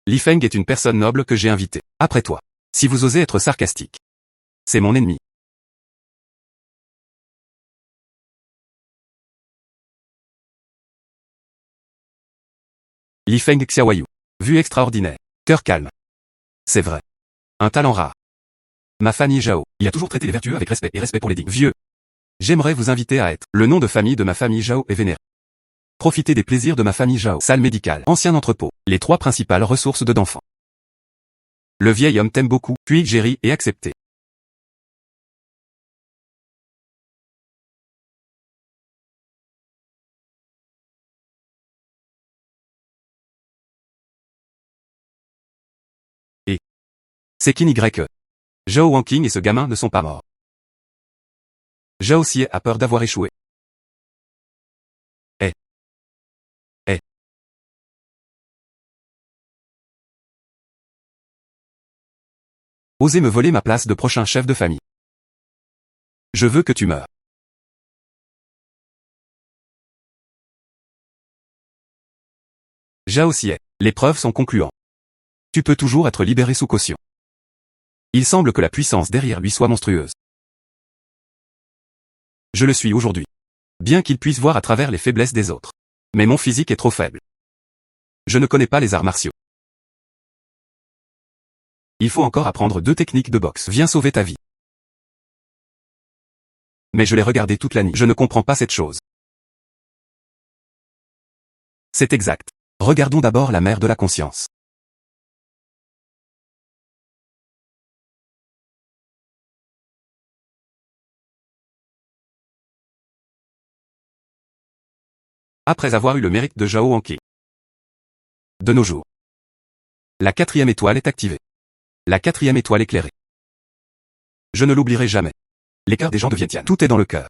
Li Feng est une personne noble que j'ai invitée. Après toi. Si vous osez être sarcastique. C'est mon ennemi. Li Feng Xiaoyu. Vue extraordinaire. Cœur calme. C'est vrai. Un talent rare. Ma famille Zhao. Il a toujours traité les vertueux avec respect et respect pour les dignes. Vieux. J'aimerais vous inviter à être. Le nom de famille de ma famille Zhao est vénéré. Profitez des plaisirs de ma famille Zhao. Salle médicale. Ancien entrepôt. Les 3 principales ressources d'enfants. Le vieil homme t'aime beaucoup, puis j'ai ri et accepté. Et c'est Qin Y. Zhao Wanqing et ce gamin ne sont pas morts. Zhao Xie a peur d'avoir échoué. Eh. Eh. Osez me voler ma place de prochain chef de famille. Je veux que tu meures. Zhao Xie. Les preuves sont concluantes. Tu peux toujours être libéré sous caution. Il semble que la puissance derrière lui soit monstrueuse. Je le suis aujourd'hui. Bien qu'il puisse voir à travers les faiblesses des autres. Mais mon physique est trop faible. Je ne connais pas les arts martiaux. Il faut encore apprendre 2 techniques de boxe. Viens sauver ta vie. Mais je l'ai regardé toute la nuit. Je ne comprends pas cette chose. C'est exact. Regardons d'abord la mère de la conscience. Après avoir eu le mérite de Zhao Wanqing. De nos jours. La 4e étoile est activée. La 4e étoile éclairée. Je ne l'oublierai jamais. Les cœurs des gens deviennent tiens. Tout est dans le cœur.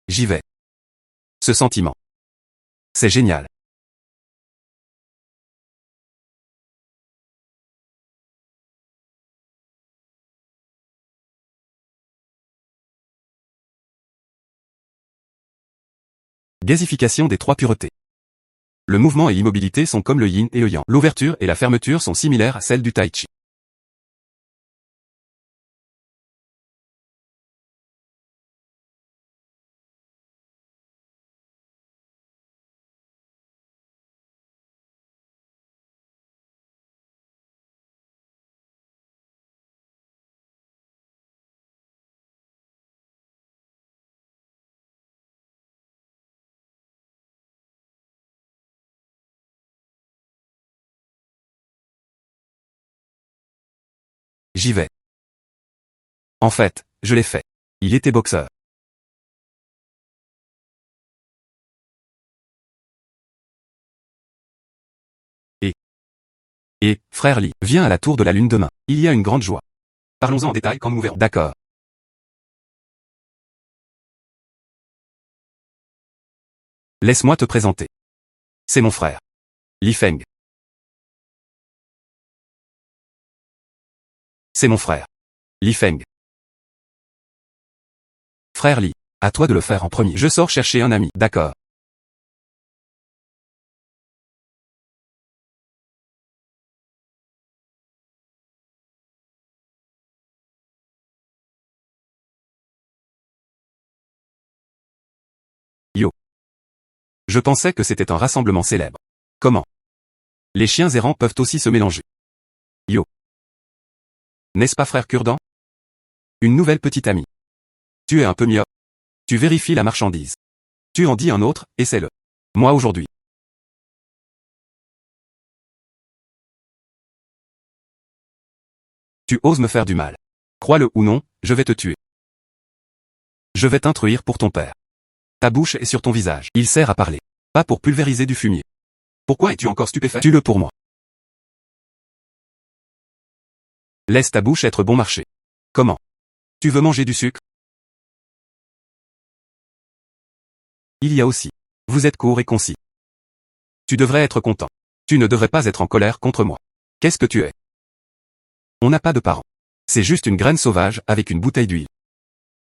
J'y vais. Ce sentiment. C'est génial. Gazification des 3 puretés. Le mouvement et l'immobilité sont comme le yin et le yang. L'ouverture et la fermeture sont similaires à celles du tai chi. J'y vais. En fait, je l'ai fait. Il était boxeur. Et, frère Lee, viens à la tour de la lune demain. Il y a une grande joie. Parlons-en en détail quand nous verrons. D'accord. Laisse-moi te présenter. C'est mon frère. Li Feng. C'est mon frère. Li Feng. Frère Li, à toi de le faire en premier. Je sors chercher un ami. D'accord. Yo. Je pensais que c'était un rassemblement célèbre. Comment? Les chiens errants peuvent aussi se mélanger. Yo. N'est-ce pas frère Cure-dent? Une nouvelle petite amie. Tu es un peu myope. Tu vérifies la marchandise. Tu en dis un autre, et c'est le. Moi aujourd'hui. Tu oses me faire du mal. Crois-le ou non, je vais te tuer. Je vais t'instruire pour ton père. Ta bouche est sur ton visage. Il sert à parler. Pas pour pulvériser du fumier. Pourquoi es-tu encore stupéfait? Tue-le pour moi. Laisse ta bouche être bon marché. Comment? Tu veux manger du sucre? Il y a aussi. Vous êtes court et concis. Tu devrais être content. Tu ne devrais pas être en colère contre moi. Qu'est-ce que tu es? On n'a pas de parents. C'est juste une graine sauvage avec une bouteille d'huile.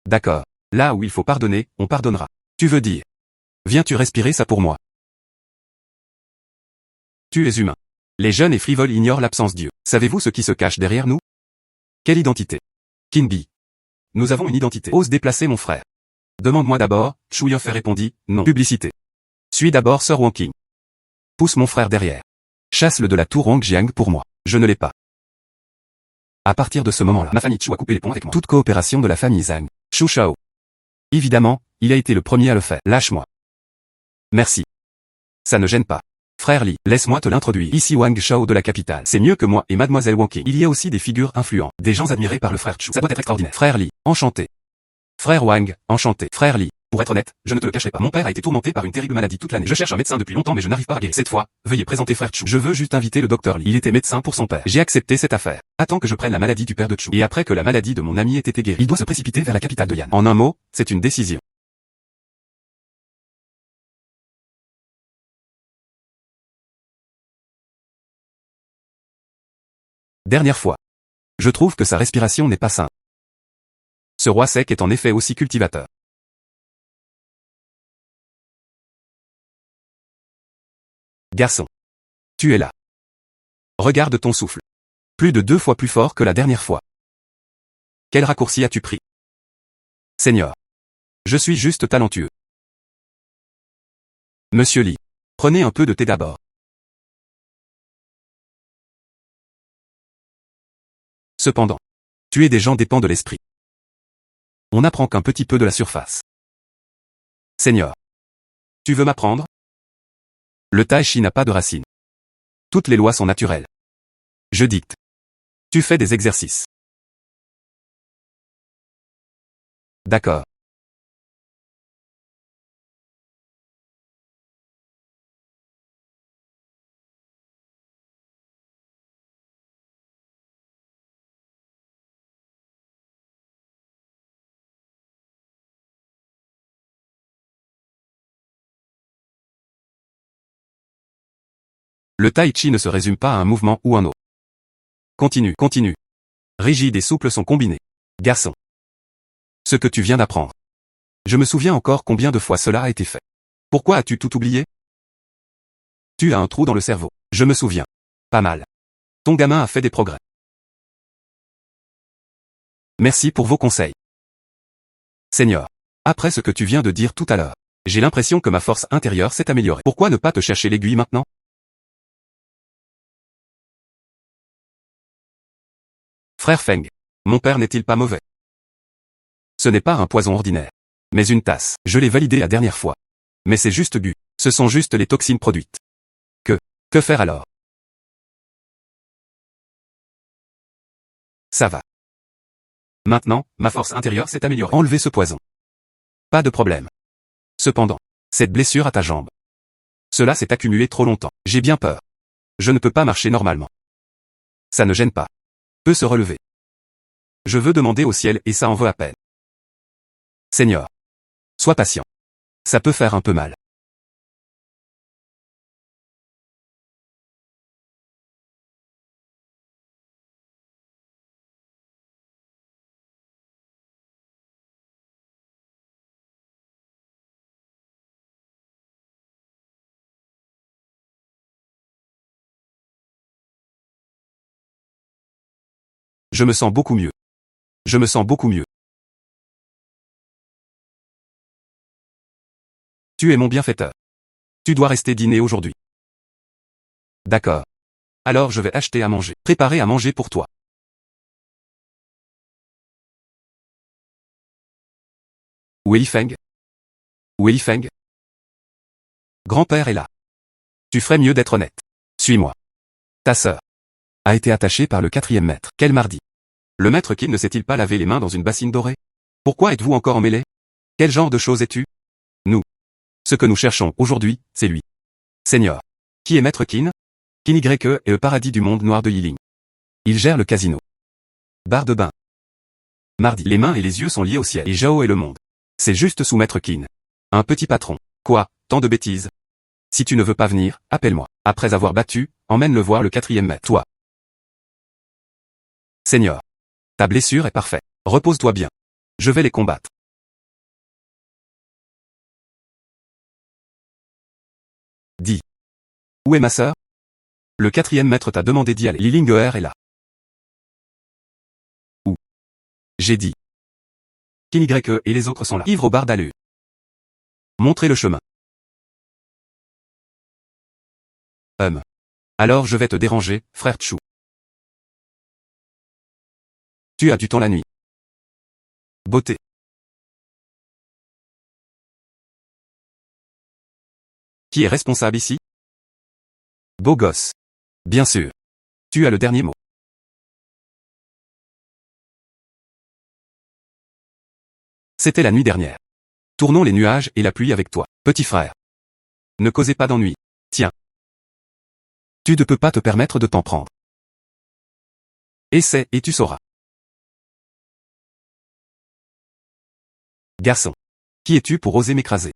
D'accord. Là où il faut pardonner, on pardonnera. Tu veux dire. Viens-tu respirer ça pour moi? Tu es humain. Les jeunes et frivoles ignorent l'absence Dieu. Savez-vous ce qui se cache derrière nous? Quelle identité? Kinbi. Nous avons une identité. Ose déplacer mon frère. Demande-moi d'abord, Chu Yofei répondit, non. Publicité. Suis d'abord Sir Wang King. Pousse mon frère derrière. Chasse-le de la tour Wang Jiang pour moi. Je ne l'ai pas. À partir de ce moment-là, ma famille Chu a coupé les ponts avec moi. Toute coopération de la famille Zhang. Chu Shao. Évidemment, il a été le premier à le faire. Lâche-moi. Merci. Ça ne gêne pas. Frère Li, laisse-moi te l'introduire. Ici Wang Shao de la capitale. C'est mieux que moi et mademoiselle Wang King. Il y a aussi des figures influentes. Des gens admirés par le frère Chu. Ça doit être extraordinaire. Frère Li, enchanté. Frère Wang, enchanté. Frère Li, pour être honnête, je ne te le cacherai pas. Mon père a été tourmenté par une terrible maladie toute l'année. Je cherche un médecin depuis longtemps mais je n'arrive pas à guérir. Cette fois, veuillez présenter frère Chu. Je veux juste inviter le docteur Li. Il était médecin pour son père. J'ai accepté cette affaire. Attends que je prenne la maladie du père de Chu. Et après que la maladie de mon ami ait été guérie, il doit se précipiter vers la capitale de Yan. En un mot, c'est une décision. Dernière fois. Je trouve que sa respiration n'est pas saine. Ce roi sec est en effet aussi cultivateur. Garçon. Tu es là. Regarde ton souffle. Plus de 2 fois plus fort que la dernière fois. Quel raccourci as-tu pris? Seigneur. Je suis juste talentueux. Monsieur Li. Prenez un peu de thé d'abord. Cependant. Tuer des gens dépend de l'esprit. On n'apprend qu'un petit peu de la surface. Seigneur. Tu veux m'apprendre? Le tai chi n'a pas de racines. Toutes les lois sont naturelles. Je dicte. Tu fais des exercices. D'accord. Le tai chi ne se résume pas à un mouvement ou un autre. Continue, continue. Rigide et souple sont combinés. Garçon. Ce que tu viens d'apprendre. Je me souviens encore combien de fois cela a été fait. Pourquoi as-tu tout oublié? Tu as un trou dans le cerveau. Je me souviens. Pas mal. Ton gamin a fait des progrès. Merci pour vos conseils. Seigneur. Après ce que tu viens de dire tout à l'heure, j'ai l'impression que ma force intérieure s'est améliorée. Pourquoi ne pas te chercher l'aiguille maintenant? Frère Feng. Mon père n'est-il pas mauvais? Ce n'est pas un poison ordinaire. Mais une tasse. Je l'ai validé la dernière fois. Mais c'est juste bu. Ce sont juste les toxines produites. Que faire alors? Ça va. Maintenant, ma force intérieure s'est améliorée. Enlever ce poison. Pas de problème. Cependant, cette blessure à ta jambe. Cela s'est accumulé trop longtemps. J'ai bien peur. Je ne peux pas marcher normalement. Ça ne gêne pas. Peut se relever. Je veux demander au ciel et ça en vaut à peine. Seigneur. Sois patient. Ça peut faire un peu mal. Je me sens beaucoup mieux. Je me sens beaucoup mieux. Tu es mon bienfaiteur. Tu dois rester dîner aujourd'hui. D'accord. Alors je vais acheter à manger. Préparer à manger pour toi. Wei Feng? Wei Feng? Grand-père est là. Tu ferais mieux d'être honnête. Suis-moi. Ta sœur a été attachée par le 4e maître. Quel mardi? Le maître Qin ne s'est-il pas lavé les mains dans une bassine dorée? Pourquoi êtes-vous encore emmêlé? Quel genre de chose es-tu? Nous. Ce que nous cherchons aujourd'hui, c'est lui. Seigneur. Qui est maître Qin? Qin Ye est le paradis du monde noir de Yiling. Il gère le casino. Bar de bain. Mardi. Les mains et les yeux sont liés au ciel. Et Zhao est le monde. C'est juste sous maître Qin. Un petit patron. Quoi, tant de bêtises? Si tu ne veux pas venir, appelle-moi. Après avoir battu, emmène-le voir le 4e maître. Toi. Seigneur. Ta blessure est parfaite. Repose-toi bien. Je vais les combattre. Dis. Où est ma sœur? Le 4e maître t'a demandé d'y aller. Li Ling'er est là. Où? J'ai dit. Qin Ye et les autres sont là. Ivre au bar d'allure. Montrez le chemin. Alors je vais te déranger, frère Chu. Tu as du temps la nuit. Beauté. Qui est responsable ici? Beau gosse. Bien sûr. Tu as le dernier mot. C'était la nuit dernière. Tournons les nuages et la pluie avec toi, petit frère. Ne causez pas d'ennui. Tiens. Tu ne peux pas te permettre de t'en prendre. Essaie et tu sauras. Garçon. Qui es-tu pour oser m'écraser?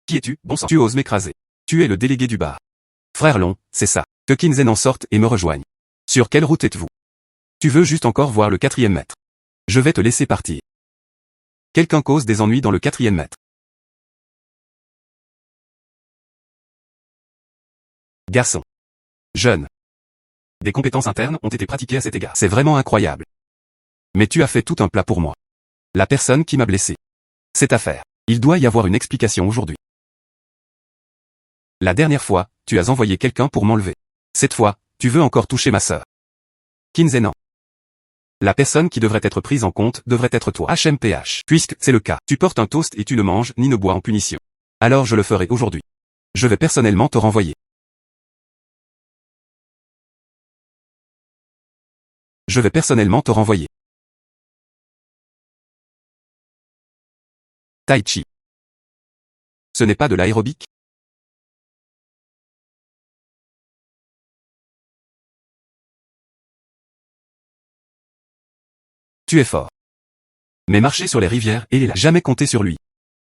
Qui es-tu, bon sang? Tu oses m'écraser. Tu es le délégué du bar. Frère Long, c'est ça. Que Qin Zhen en sorte et me rejoigne. Sur quelle route êtes-vous? Tu veux juste encore voir le 4e maître. Je vais te laisser partir. Quelqu'un cause des ennuis dans le 4e maître. Garçon. Jeune. Des compétences internes ont été pratiquées à cet égard. C'est vraiment incroyable. Mais tu as fait tout un plat pour moi. La personne qui m'a blessé. Cette affaire. Il doit y avoir une explication aujourd'hui. La dernière fois, tu as envoyé quelqu'un pour m'enlever. Cette fois, tu veux encore toucher ma sœur. Qin Zhen. La personne qui devrait être prise en compte devrait être toi. HMPH. Puisque c'est le cas, tu portes un toast et tu ne manges ni ne bois en punition. Alors je le ferai aujourd'hui. Je vais personnellement te renvoyer. Je vais personnellement te renvoyer. Tai Chi. Ce n'est pas de l'aérobic? Tu es fort. Mais marcher sur les rivières et les lacs, jamais compter sur lui.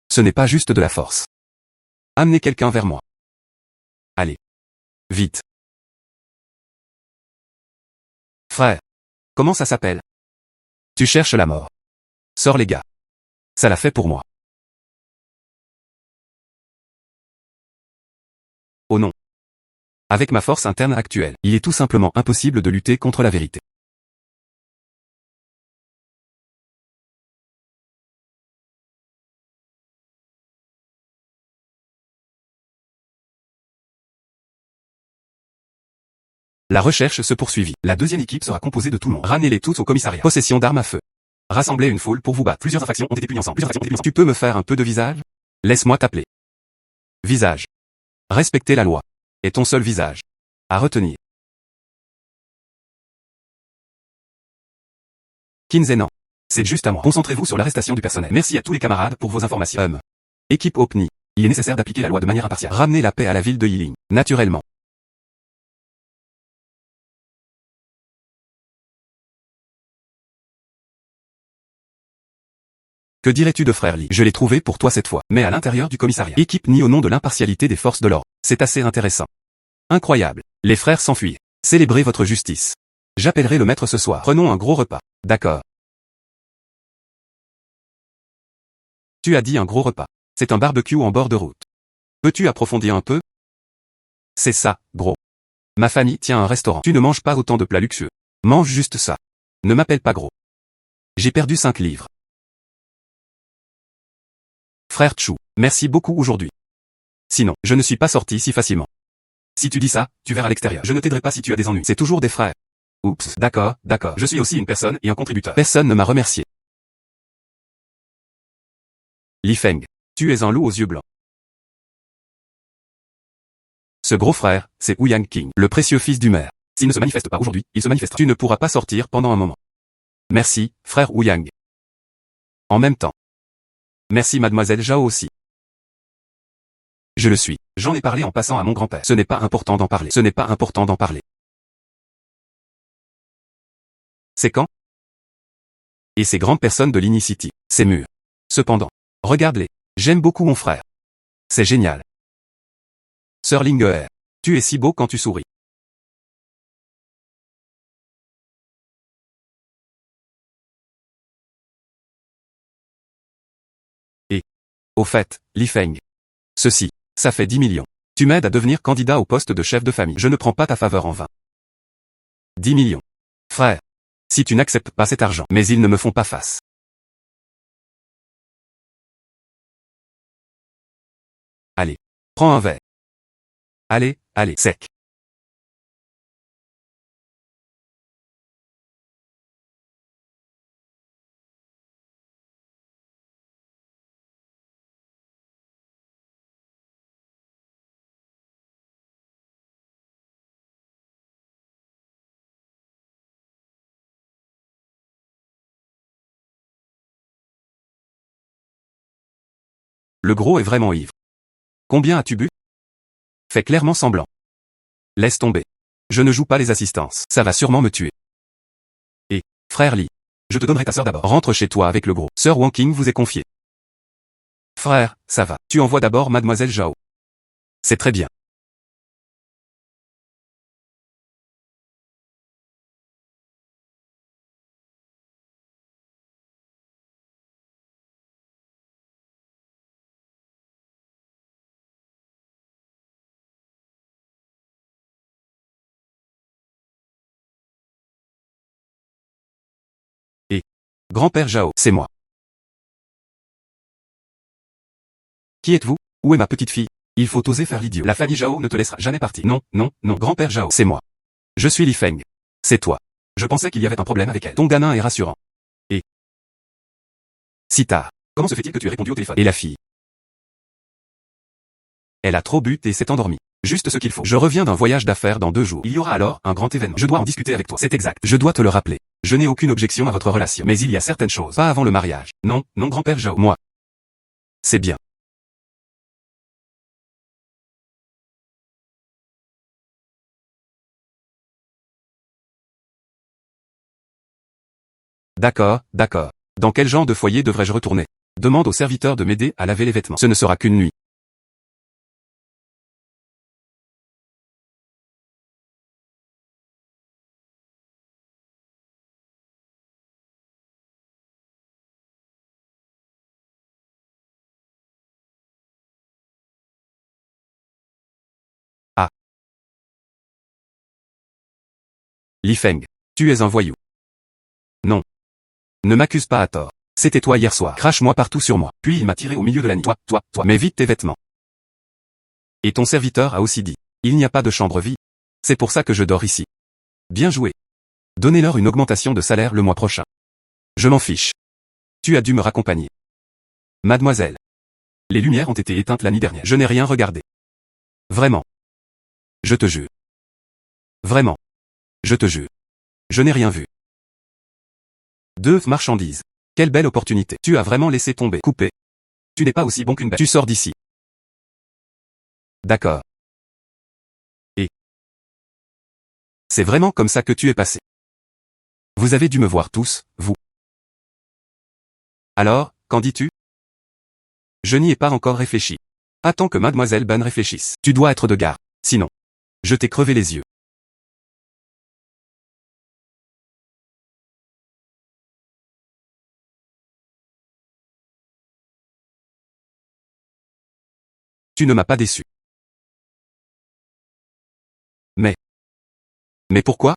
Ce n'est pas juste de la force. Amenez quelqu'un vers moi. Allez. Vite. Frère. Comment ça s'appelle? Tu cherches la mort. Sors les gars. Ça l'a fait pour moi. Oh non. Avec ma force interne actuelle, il est tout simplement impossible de lutter contre la vérité. La recherche se poursuivit. La deuxième équipe sera composée de tout le monde. Ramenez-les tous au commissariat. Possession d'armes à feu. Rassemblez une foule pour vous battre. Plusieurs infractions ont été punies ensemble. Tu peux me faire un peu de visage? Laisse-moi t'appeler. Visage. Respecter la loi. Est ton seul visage. À retenir. Kinzenan. C'est juste à moi. Concentrez-vous sur l'arrestation du personnel. Merci à tous les camarades pour vos informations. Équipe OPNI. Il est nécessaire d'appliquer la loi de manière impartiale. Ramener la paix à la ville de Yiling. Naturellement. Que dirais-tu de frère Lee? Je l'ai trouvé pour toi cette fois, mais à l'intérieur du commissariat. Équipe ni au nom de l'impartialité des forces de l'ordre. C'est assez intéressant. Incroyable. Les frères s'enfuient. Célébrez votre justice. J'appellerai le maître ce soir. Prenons un gros repas. D'accord. Tu as dit un gros repas. C'est un barbecue en bord de route. Peux-tu approfondir un peu? C'est ça, gros. Ma famille tient un restaurant. Tu ne manges pas autant de plats luxueux. Mange juste ça. Ne m'appelle pas gros. J'ai perdu 5 livres. Frère Chou, merci beaucoup aujourd'hui. Sinon, je ne suis pas sorti si facilement. Si tu dis ça, tu verras à l'extérieur. Je ne t'aiderai pas si tu as des ennuis. C'est toujours des frères. Oups, d'accord, d'accord. Je suis aussi une personne et un contributeur. Personne ne m'a remercié. Li Feng, tu es un loup aux yeux blancs. Ce gros frère, c'est Wu Yang King, le précieux fils du maire. S'il ne se manifeste pas aujourd'hui, il se manifestera. Tu ne pourras pas sortir pendant un moment. Merci, frère Wu Yang. En même temps. Merci mademoiselle Zhao aussi. Je le suis. J'en ai parlé en passant à mon grand-père. Ce n'est pas important d'en parler. Ce n'est pas important d'en parler. C'est quand? Et ces grandes personnes de l'Inicity, ces murs. Cependant, regarde-les. J'aime beaucoup mon frère. C'est génial. Sir Linger, tu es si beau quand tu souris. Et, au fait, Li Feng. Ceci, ça fait 10 millions. Tu m'aides à devenir candidat au poste de chef de famille. Je ne prends pas ta faveur en vain. 10 millions. Frère. Si tu n'acceptes pas cet argent, mais ils ne me font pas face. Allez. Prends un verre. Allez, allez, sec. Le gros est vraiment ivre. Combien as-tu bu? Fais clairement semblant. Laisse tomber. Je ne joue pas les assistances. Ça va sûrement me tuer. Et, frère Lee, je te donnerai ta sœur d'abord. Rentre chez toi avec le gros. Sœur Wang King vous est confiée. Frère, ça va. Tu envoies d'abord mademoiselle Zhao. C'est très bien. Et, grand-père Zhao, c'est moi. Qui êtes-vous? Où est ma petite fille? Il faut oser faire l'idiot. La famille Zhao ne te laissera jamais partir. Non, non, non. Grand-père Zhao, c'est moi. Je suis Li Feng. C'est toi. Je pensais qu'il y avait un problème avec elle. Ton gamin est rassurant. Et... si tard. Comment se fait-il que tu aies répondu au téléphone? Et la fille? Elle a trop bu et s'est endormie. Juste ce qu'il faut. Je reviens d'un voyage d'affaires dans 2 jours. Il y aura alors un grand événement. Je dois en discuter avec toi. C'est exact. Je dois te le rappeler. Je n'ai aucune objection à votre relation. Mais il y a certaines choses. Pas avant le mariage. Non, non grand-père Zhao. Moi. C'est bien. D'accord, d'accord. Dans quel genre de foyer devrais-je retourner? Demande au serviteur de m'aider à laver les vêtements. Ce ne sera qu'une nuit. Ah. Li Feng. Tu es un voyou. Non. Ne m'accuse pas à tort. C'était toi hier soir. Crache-moi partout sur moi. Puis il m'a tiré au milieu de la nuit. Toi. Mets vite tes vêtements. Et ton serviteur a aussi dit. Il n'y a pas de chambre vide. C'est pour ça que je dors ici. Bien joué. Donnez-leur une augmentation de salaire le mois prochain. Je m'en fiche. Tu as dû me raccompagner. Mademoiselle. Les lumières ont été éteintes la nuit dernière. Je n'ai rien regardé. Vraiment. Je te jure. Vraiment. Je te jure. Je n'ai rien vu. Deux marchandises. Quelle belle opportunité. Tu as vraiment laissé tomber. Coupé. Tu n'es pas aussi bon qu'une bête. Tu sors d'ici. D'accord. Et c'est vraiment comme ça que tu es passé. Vous avez dû me voir tous, vous. Alors, qu'en dis-tu? Je n'y ai pas encore réfléchi. Attends que mademoiselle Ban réfléchisse. Tu dois être de garde. Sinon, je t'ai crevé les yeux. Tu ne m'as pas déçu. Mais pourquoi?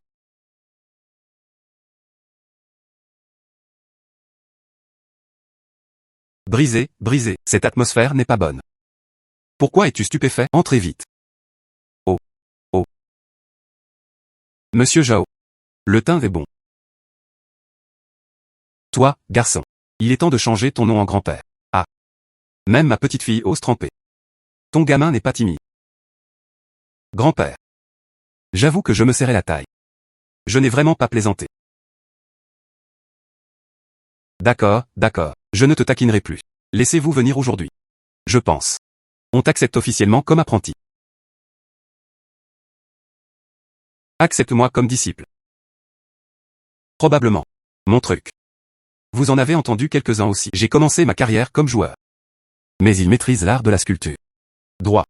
Brisé, brisé, cette atmosphère n'est pas bonne. Pourquoi es-tu stupéfait? Entrez vite. Oh. Oh. Monsieur Zhao. Le teint est bon. Toi, garçon. Il est temps de changer ton nom en grand-père. Ah. Même ma petite fille ose tremper. Ton gamin n'est pas timide. Grand-père. J'avoue que je me serrais la taille. Je n'ai vraiment pas plaisanté. D'accord, d'accord. Je ne te taquinerai plus. Laissez-vous venir aujourd'hui. Je pense. On t'accepte officiellement comme apprenti. Accepte-moi comme disciple. Probablement. Mon truc. Vous en avez entendu quelques-uns aussi. J'ai commencé ma carrière comme joueur. Mais il maîtrise l'art de la sculpture. Droit.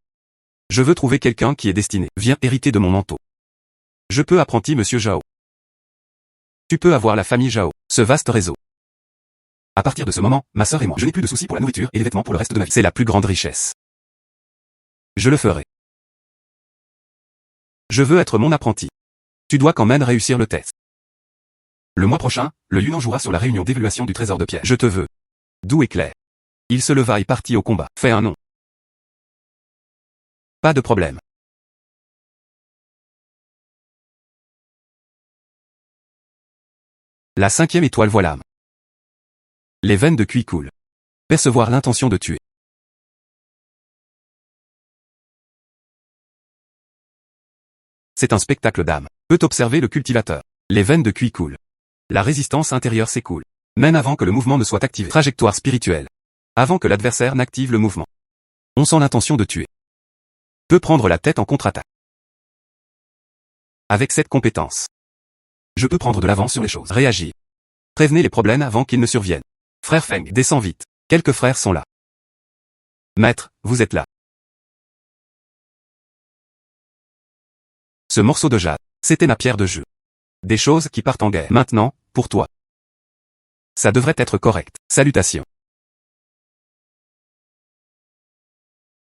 Je veux trouver quelqu'un qui est destiné. Viens hériter de mon manteau. Je peux apprenti Monsieur Zhao. Tu peux avoir la famille Zhao. Ce vaste réseau. À partir de ce moment, ma sœur et moi, je n'ai plus de soucis pour la nourriture et les vêtements pour le reste de ma vie. C'est la plus grande richesse. Je le ferai. Je veux être mon apprenti. Tu dois quand même réussir le test. Le mois prochain, le Yunnan jouera sur la réunion d'évaluation du trésor de pierre. Je te veux. Doux et clair. Il se leva et partit au combat. Fais un nom. Pas de problème. La 5e étoile voit l'âme. Les veines de cuit coulent. Percevoir l'intention de tuer. C'est un spectacle d'âme. Peut observer le cultivateur. Les veines de cuit coulent. La résistance intérieure s'écoule. Même avant que le mouvement ne soit activé. Trajectoire spirituelle. Avant que l'adversaire n'active le mouvement. On sent l'intention de tuer. Peut prendre la tête en contre-attaque. Avec cette compétence. Je peux prendre de l'avance sur les choses. Réagir. Prévenez les problèmes avant qu'ils ne surviennent. Frère Feng, descends vite. Quelques frères sont là. Maître, vous êtes là. Ce morceau de jade, c'était ma pierre de jeu. Des choses qui partent en guerre. Maintenant, pour toi. Ça devrait être correct. Salutations.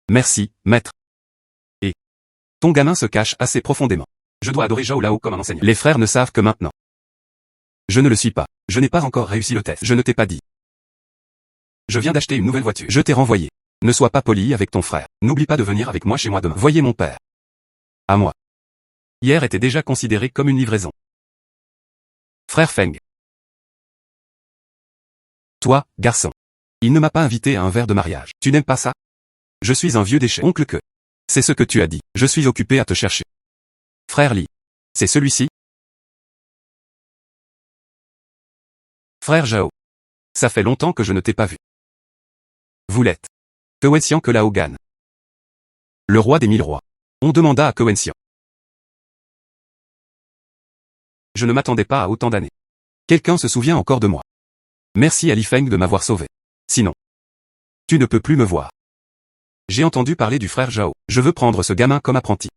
Merci, maître. Et ton gamin se cache assez profondément. Je dois adorer Zhao Lao comme un enseignant. Les frères ne savent que maintenant. Je ne le suis pas. Je n'ai pas encore réussi le test. Je ne t'ai pas dit. Je viens d'acheter une nouvelle voiture. Je t'ai renvoyé. Ne sois pas poli avec ton frère. N'oublie pas de venir avec moi chez moi demain. Voyez mon père. À moi. Hier était déjà considéré comme une livraison. Frère Feng. Toi, garçon. Il ne m'a pas invité à un verre de mariage. Tu n'aimes pas ça? Je suis un vieux déchet. Oncle que. C'est ce que tu as dit. Je suis occupé à te chercher. Frère Li. C'est celui-ci? Frère Zhao. Ça fait longtemps que je ne t'ai pas vu. Vous l'êtes. Kewenxian que Lao Gan. Le roi des 1000 rois. On demanda à Kewenxian. Je ne m'attendais pas à autant d'années. Quelqu'un se souvient encore de moi. Merci à Li Feng de m'avoir sauvé. Sinon, tu ne peux plus me voir. J'ai entendu parler du frère Zhao. Je veux prendre ce gamin comme apprenti.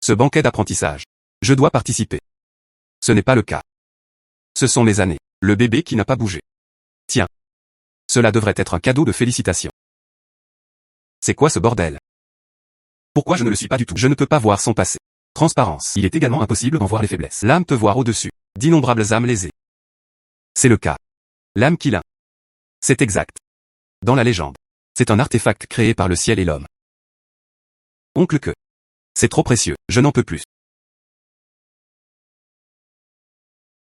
Ce banquet d'apprentissage. Je dois participer. Ce n'est pas le cas. Ce sont mes années. Le bébé qui n'a pas bougé. Tiens. Cela devrait être un cadeau de félicitations. C'est quoi ce bordel? Pourquoi je ne le suis pas du tout? Je ne peux pas voir son passé. Transparence. Il est également impossible d'en voir les faiblesses. L'âme peut voir au-dessus. D'innombrables âmes lésées. C'est le cas. L'âme qui l'a. C'est exact. Dans la légende. C'est un artefact créé par le ciel et l'homme. Oncle que. C'est trop précieux, je n'en peux plus.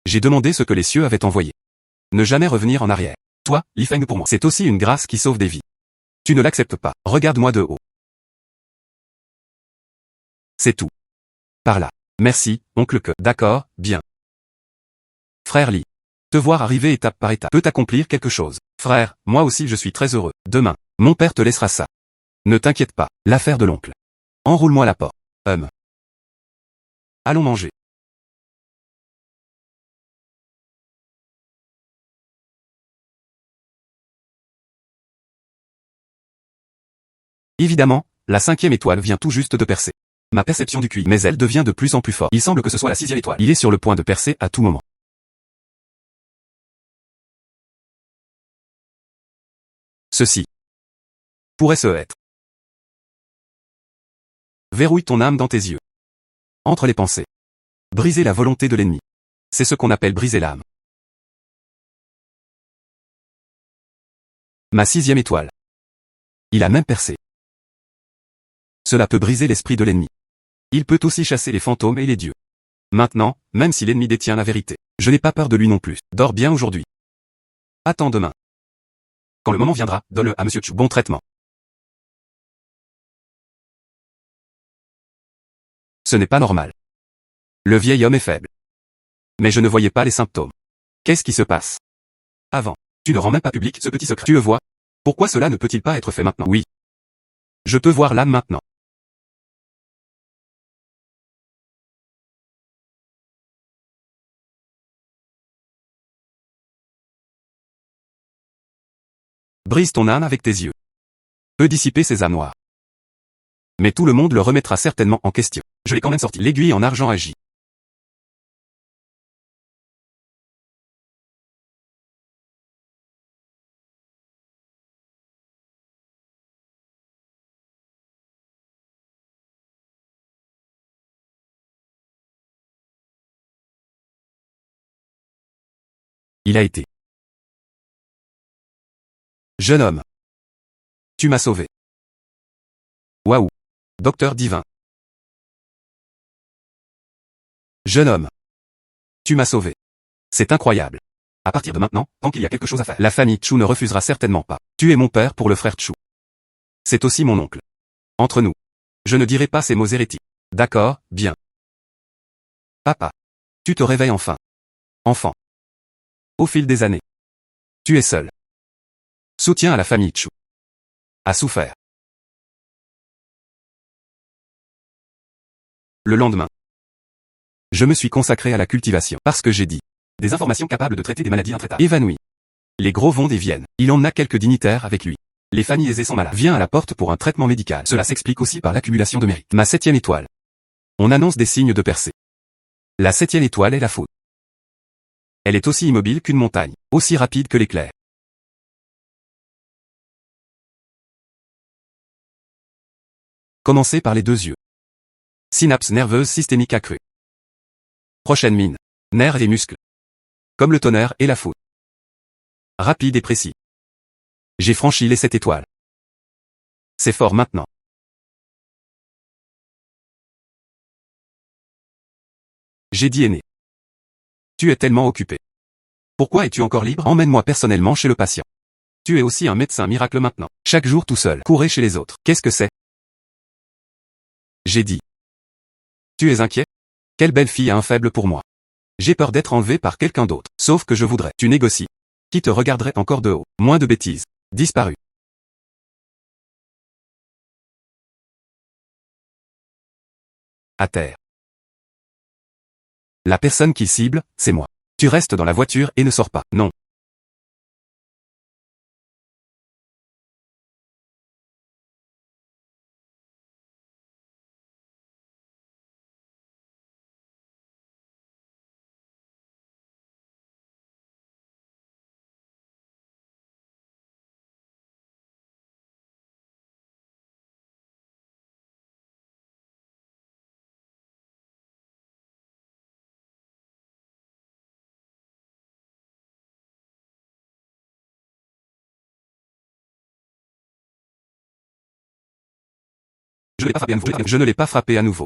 J'ai demandé ce que les cieux avaient envoyé. Ne jamais revenir en arrière. Toi, Li Feng pour moi. C'est aussi une grâce qui sauve des vies. Tu ne l'acceptes pas. Regarde-moi de haut. C'est tout. Par là. Merci, oncle que. D'accord, bien. Frère Li. Te voir arriver étape par étape peut accomplir quelque chose. Frère, moi aussi je suis très heureux. Demain, mon père te laissera ça. Ne t'inquiète pas, l'affaire de l'oncle. Enroule-moi la porte. Allons manger. Évidemment, la 5e étoile vient tout juste de percer. Ma perception du QI, mais elle devient de plus en plus forte. Il semble que ce soit la 6e étoile. Il est sur le point de percer à tout moment. Ceci pourrait se être. Verrouille ton âme dans tes yeux. Entre les pensées. Briser la volonté de l'ennemi. C'est ce qu'on appelle briser l'âme. Ma 6e étoile. Il a même percé. Cela peut briser l'esprit de l'ennemi. Il peut aussi chasser les fantômes et les dieux. Maintenant, même si l'ennemi détient la vérité, je n'ai pas peur de lui non plus. Dors bien aujourd'hui. Attends demain. Quand le moment viendra, donne-le à Monsieur Chu. Bon traitement. Ce n'est pas normal. Le vieil homme est faible. Mais je ne voyais pas les symptômes. Qu'est-ce qui se passe? Avant. Tu ne rends même pas public ce petit secret. Tu le vois? Pourquoi cela ne peut-il pas être fait maintenant? Oui. Je peux voir l'âme maintenant. Brise ton âme avec tes yeux. Peut dissiper ces âmes noires. Mais tout le monde le remettra certainement en question. Je l'ai quand même sorti. L'aiguille en argent agit. Il a été. Jeune homme. Tu m'as sauvé. Waouh. Docteur divin. Jeune homme. Tu m'as sauvé. C'est incroyable. À partir de maintenant, tant qu'il y a quelque chose à faire, la famille Chu ne refusera certainement pas. Tu es mon père pour le frère Chu. C'est aussi mon oncle. Entre nous. Je ne dirai pas ces mots hérétiques. D'accord, bien. Papa. Tu te réveilles enfin. Enfant. Au fil des années. Tu es seul. Soutien à la famille Chu. A souffert. Le lendemain. Je me suis consacré à la cultivation parce que j'ai dit. Des informations capables de traiter des maladies intraitables. Évanoui. Les gros vont et viennent. Il en a quelques dignitaires avec lui. Les familles aisées sont malades. Viens à la porte pour un traitement médical. Cela s'explique aussi par l'accumulation de mérite. Ma 7e étoile. On annonce des signes de percée. La 7e étoile est la faute. Elle est aussi immobile qu'une montagne, aussi rapide que l'éclair. Commencez par les 2 yeux. Synapse nerveuse systémique accrue. Prochaine mine. Nerfs et muscles. Comme le tonnerre et la foudre. Rapide et précis. J'ai franchi les 7 étoiles. C'est fort maintenant. J'ai dit aîné. Tu es tellement occupé. Pourquoi es-tu encore libre? Emmène-moi personnellement chez le patient. Tu es aussi un médecin miracle maintenant. Chaque jour tout seul. Courez chez les autres. Qu'est-ce que c'est? J'ai dit. Tu es inquiet? Quelle belle fille a un faible pour moi. J'ai peur d'être enlevé par quelqu'un d'autre. Sauf que je voudrais. Tu négocies. Qui te regarderait encore de haut? Moins de bêtises. Disparu. À terre. La personne qui cible, c'est moi. Tu restes dans la voiture et ne sors pas. Non. Je ne l'ai pas frappé à nouveau. Je ne l'ai pas frappé à nouveau.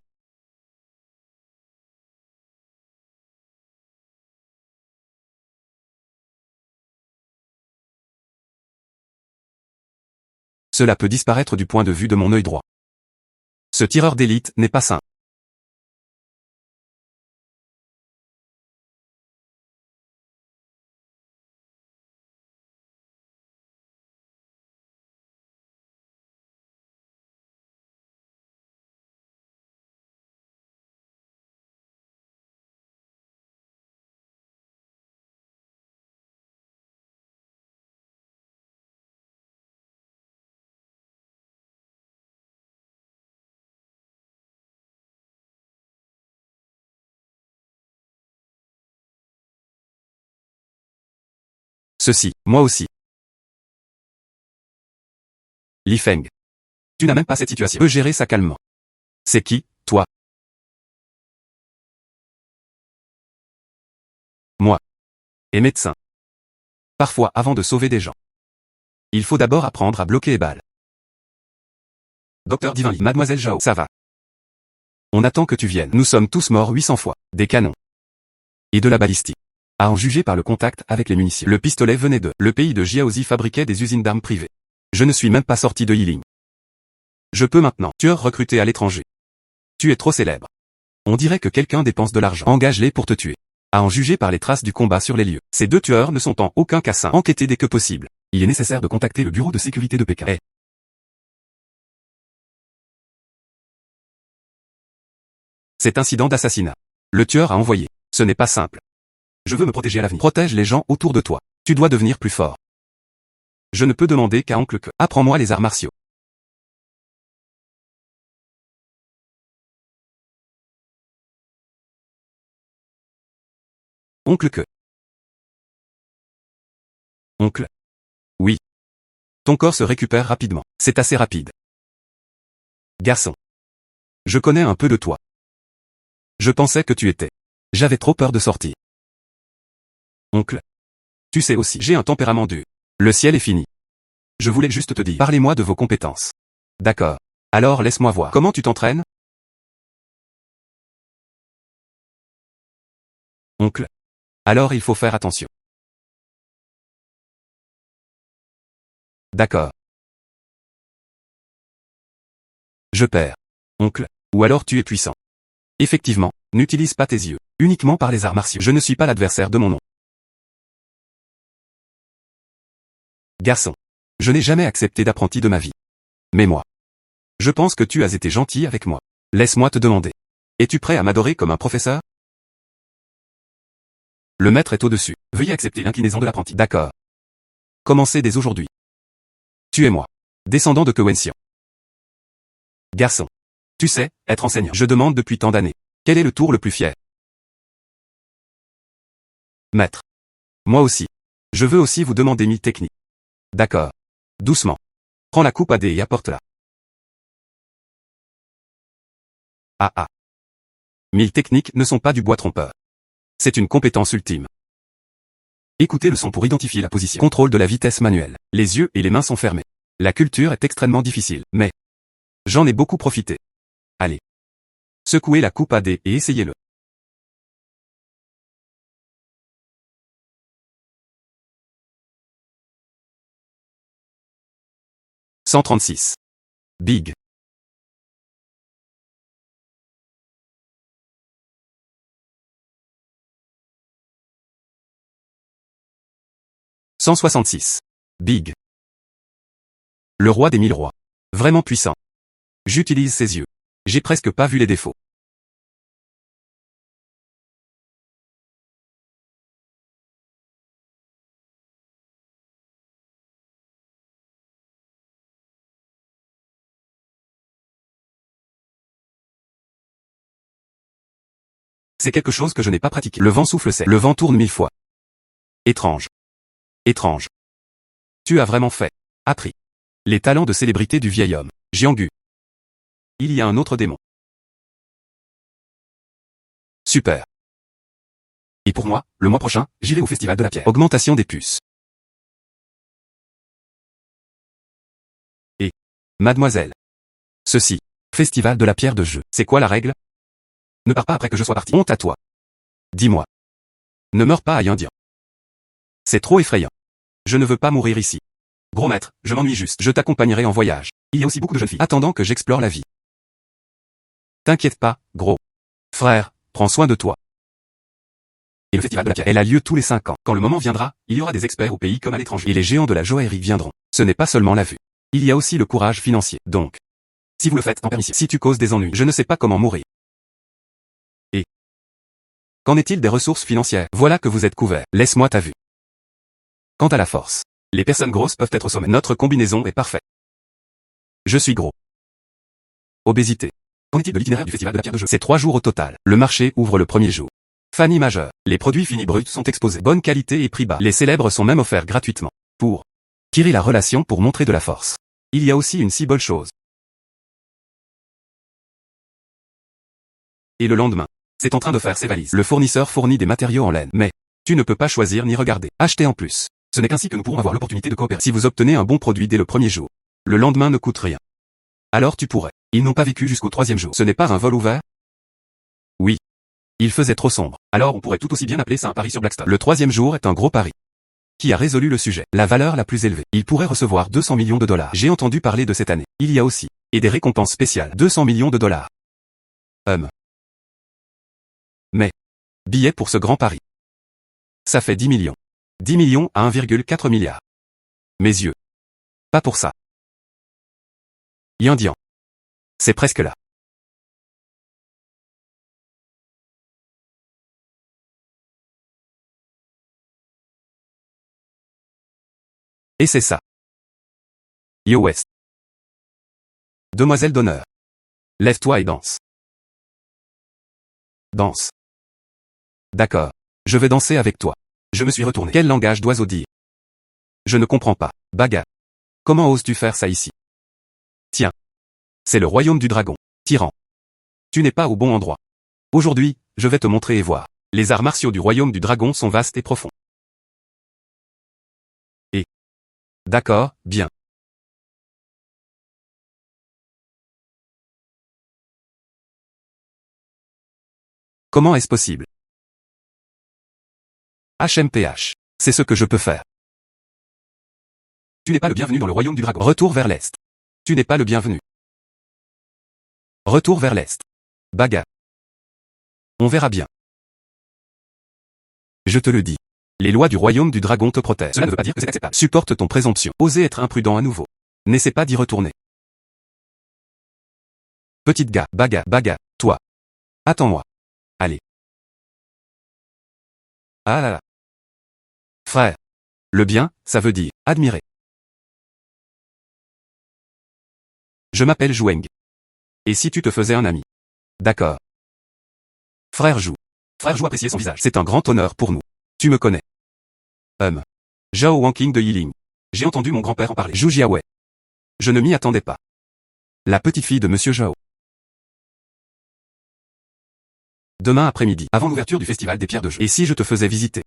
Cela peut disparaître du point de vue de mon œil droit. Ce tireur d'élite n'est pas sain. Ceci, moi aussi. Li Feng. Tu n'as même pas cette situation. Peut gérer ça calmement. C'est qui, toi? Moi. Et médecin. Parfois avant de sauver des gens. Il faut d'abord apprendre à bloquer les balles. Docteur Divin Li, Mademoiselle Zhao, ça va. On attend que tu viennes. Nous sommes tous morts 800 fois. Des canons. Et de la balistique. À en juger par le contact avec les munitions. Le pistolet venait de. Le pays de Jiaozi fabriquait des usines d'armes privées. Je ne suis même pas sorti de Yiling. Je peux maintenant. Tueur recruté à l'étranger. Tu es trop célèbre. On dirait que quelqu'un dépense de l'argent. Engage-les pour te tuer. À en juger par les traces du combat sur les lieux. Ces deux tueurs ne sont en aucun cas sains. Enquêtez dès que possible. Il est nécessaire de contacter le bureau de sécurité de Pékin. Cet incident d'assassinat. Le tueur a envoyé. Ce n'est pas simple. Je veux me protéger à l'avenir. Protège les gens autour de toi. Tu dois devenir plus fort. Je ne peux demander qu'à oncle que. Apprends-moi les arts martiaux. Oncle que. Oncle. Oui. Ton corps se récupère rapidement. C'est assez rapide. Garçon. Je connais un peu de toi. Je pensais que tu étais. J'avais trop peur de sortir. Oncle. Tu sais aussi, j'ai un tempérament dur. Le ciel est fini. Je voulais juste te dire. Parlez-moi de vos compétences. D'accord. Alors laisse-moi voir. Comment tu t'entraînes? Oncle. Alors il faut faire attention. D'accord. Je perds. Oncle. Ou alors tu es puissant. Effectivement, n'utilise pas tes yeux. Uniquement par les arts martiaux. Je ne suis pas l'adversaire de mon nom. Garçon. Je n'ai jamais accepté d'apprenti de ma vie. Mais moi. Je pense que tu as été gentil avec moi. Laisse-moi te demander. Es-tu prêt à m'adorer comme un professeur? Le maître est au-dessus. Veuillez accepter l'inclinaison de l'apprenti. D'accord. Commencez dès aujourd'hui. Tu es moi. Descendant de Kewenxian. Garçon. Tu sais, être enseignant. Je demande depuis tant d'années. Quel est le tour le plus fier? Maître. Moi aussi. Je veux aussi vous demander 1000 techniques. D'accord. Doucement. Prends la coupe à dés et apporte-la. Ah ah. 1000 techniques ne sont pas du bois trompeur. C'est une compétence ultime. Écoutez le son pour identifier la position. Contrôle de la vitesse manuelle. Les yeux et les mains sont fermés. La culture est extrêmement difficile, mais j'en ai beaucoup profité. Allez. Secouez la coupe à dés et essayez-le. « 136. Big. 166. Big. Le roi des 1000 rois. Vraiment puissant. J'utilise ses yeux. J'ai presque pas vu les défauts. C'est quelque chose que je n'ai pas pratiqué. Le vent souffle sec. Le vent tourne 1000 fois. Étrange. Étrange. Tu as vraiment fait. Appris. Les talents de célébrité du vieil homme. Jianggu. Il y a un autre démon. Super. Et pour moi, le mois prochain, j'irai au festival de la pierre. Augmentation des puces. Et, mademoiselle. Ceci. Festival de la pierre de jeu. C'est quoi la règle? Ne pars pas après que je sois parti. Honte à toi. Dis-moi. Ne meurs pas à Indien. C'est trop effrayant. Je ne veux pas mourir ici. Gros maître, je m'ennuie juste. Je t'accompagnerai en voyage. Il y a aussi beaucoup de jeunes filles attendant que j'explore la vie. T'inquiète pas, gros. Frère, prends soin de toi. Et le festival de la pierre, elle a lieu tous les 5 ans. Quand le moment viendra, il y aura des experts au pays comme à l'étranger. Et les géants de la joaillerie viendront. Ce n'est pas seulement la vue. Il y a aussi le courage financier. Donc, si vous le faites en permission, si tu causes des ennuis, je ne sais pas comment mourir. Et qu'en est-il des ressources financières? Voilà que vous êtes couvert. Laisse-moi ta vue. Quant à la force, les personnes grosses peuvent être au sommet. Notre combinaison est parfaite. Je suis gros. Obésité. Qu'en est-il de l'itinéraire du festival de la pierre de jeu? C'est 3 jours au total. Le marché ouvre le premier jour. Fanny Majeur. Les produits finis bruts sont exposés. Bonne qualité et prix bas. Les célèbres sont même offerts gratuitement. Pour tirer la relation pour montrer de la force. Il y a aussi une si bonne chose. Et le lendemain, c'est en train de faire ses valises. Le fournisseur fournit des matériaux en laine. Mais, tu ne peux pas choisir ni regarder. Acheter en plus. Ce n'est qu'ainsi que nous pourrons avoir l'opportunité de coopérer. Si vous obtenez un bon produit dès le premier jour, le lendemain ne coûte rien. Alors tu pourrais. Ils n'ont pas vécu jusqu'au troisième jour. Ce n'est pas un vol ouvert? Oui. Il faisait trop sombre. Alors on pourrait tout aussi bien appeler ça un pari sur Blackstone. Le troisième jour est un gros pari. Qui a résolu le sujet? La valeur la plus élevée. Il pourrait recevoir 200 millions de dollars. J'ai entendu parler de cette année. Il y a aussi. Et des récompenses spéciales. 200 millions de dollars. Mais. Billet pour ce grand pari. Ça fait 10 millions. 10 millions à 1,4 milliard. Mes yeux. Pas pour ça. Yandian. C'est presque là. Et c'est ça. Yo West. Demoiselle d'honneur. Lève-toi et danse. Danse. D'accord. Je vais danser avec toi. Je me suis retourné. Quel langage d'oiseau dire? Je ne comprends pas. Baga. Comment oses-tu faire ça ici? Tiens. C'est le royaume du dragon. Tyran. Tu n'es pas au bon endroit. Aujourd'hui, je vais te montrer et voir. Les arts martiaux du royaume du dragon sont vastes et profonds. Et. D'accord, bien. Comment est-ce possible? HMPH. C'est ce que je peux faire. Tu n'es pas le bienvenu dans le royaume du dragon. Retour vers l'est. Tu n'es pas le bienvenu. Retour vers l'est. Baga. On verra bien. Je te le dis. Les lois du royaume du dragon te protègent. Cela ne veut pas dire que c'est acceptable. Supporte ton présomption. Osez être imprudent à nouveau. N'essaie pas d'y retourner. Petite gars, baga, baga, toi. Attends-moi. Allez. Ah là là. Frère. Le bien, ça veut dire admirer. Je m'appelle Joueng. Et si tu te faisais un ami? D'accord. Frère Jou. Frère Jou appréciait son visage. C'est un grand honneur pour nous. Tu me connais. Zhao Wanqing de Yiling. J'ai entendu mon grand-père en parler. Zhu Jiawei. Je ne m'y attendais pas. La petite fille de Monsieur Zhao. Demain après-midi, avant l'ouverture du festival des pierres de jeu. Et si je te faisais visiter?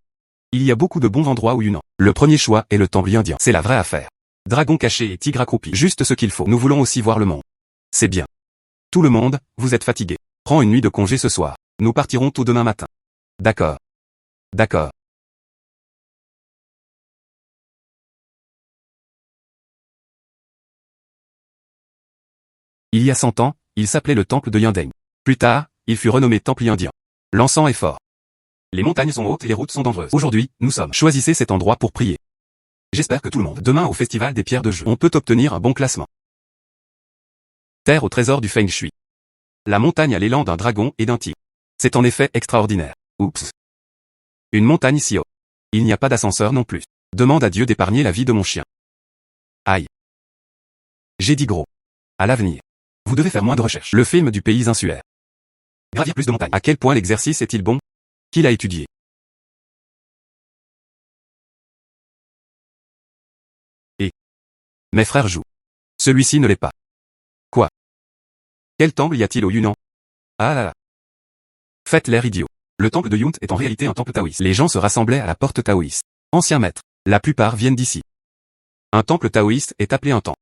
Il y a beaucoup de bons endroits où Yunnan. Le premier choix est le temple indien. C'est la vraie affaire. Dragon caché et tigre accroupi. Juste ce qu'il faut. Nous voulons aussi voir le monde. C'est bien. Tout le monde, vous êtes fatigué. Prends une nuit de congé ce soir. Nous partirons tout demain matin. D'accord. D'accord. Il y a 100 ans, il s'appelait le temple de Yindeng. Plus tard, il fut renommé temple indien. L'encens est fort. Les montagnes sont hautes et les routes sont dangereuses. Aujourd'hui, nous sommes. Choisissez cet endroit pour prier. J'espère que tout le monde, demain au festival des pierres de jeu, on peut obtenir un bon classement. Terre au trésor du Feng Shui. La montagne a l'élan d'un dragon et d'un tigre. C'est en effet extraordinaire. Oups. Une montagne si haute. Il n'y a pas d'ascenseur non plus. Demande à Dieu d'épargner la vie de mon chien. Aïe. J'ai dit gros. À l'avenir. Vous devez faire moins de recherches. Le film du pays insulaire. Gravir plus de montagnes. À quel point l'exercice est-il bon? Qui l'a étudié? Et. Mes frères jouent. Celui-ci ne l'est pas. Quoi? Quel temple y a-t-il au Yunnan? Ah là là. Faites l'air idiot. Le temple de Yunt est en réalité un temple taoïste. Les gens se rassemblaient à la porte taoïste. Ancien maître. La plupart viennent d'ici. Un temple taoïste est appelé un temple.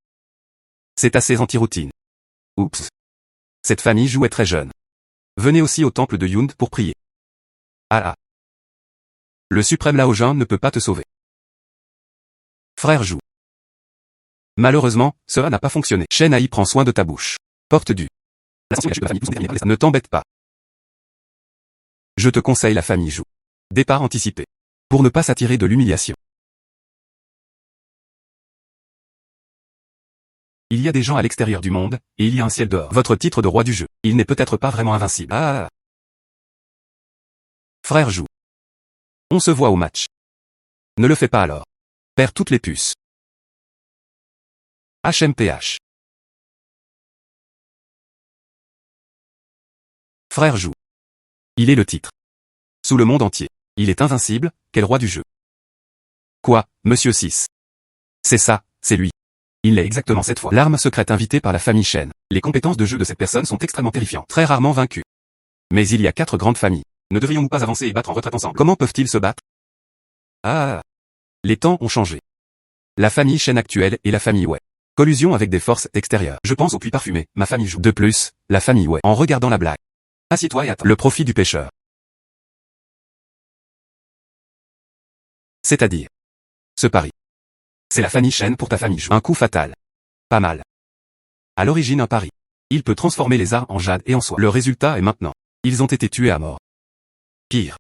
C'est assez anti-routine. Oups. Cette famille jouait très jeune. Venez aussi au temple de Yunt pour prier. Ah ah. Le suprême Laojun ne peut pas te sauver. Frère Jou. Malheureusement, cela n'a pas fonctionné. Shen Ai prend soin de ta bouche. Porte du. Ne t'embête pas. Je te conseille la famille Jou. Départ anticipé. Pour ne pas s'attirer de l'humiliation. Il y a des gens à l'extérieur du monde, et il y a un ciel dehors. Votre titre de roi du jeu. Il n'est peut-être pas vraiment invincible. Ah. Frère Jou. On se voit au match. Ne le fais pas alors. Perds toutes les puces. HMPH. Frère Jou. Il est le titre. sous le monde entier. Il est invincible, quel roi du jeu. Quoi, Monsieur 6? C'est ça, c'est lui. Il l'est exactement cette fois. L'arme secrète invitée par la famille Shen. Les compétences de jeu de cette personne sont extrêmement terrifiantes. Très rarement vaincues. Mais il y a 4 grandes familles. Ne devrions-nous pas avancer et battre en retraite ensemble? Comment peuvent-ils se battre? Ah. Les temps ont changé. La famille Shen actuelle et la famille Wei. Collusion avec des forces extérieures. Je pense au puits parfumé, ma famille joue. De plus, la famille Wei. En regardant la blague. Assieds-toi et attends. Le profit du pêcheur. C'est-à-dire. Ce pari. C'est la famille Shen pour ta famille joue. Un coup fatal. Pas mal. À l'origine un pari. Il peut transformer les arts en jade et en soie. Le résultat est maintenant. Ils ont été tués à mort. Pire.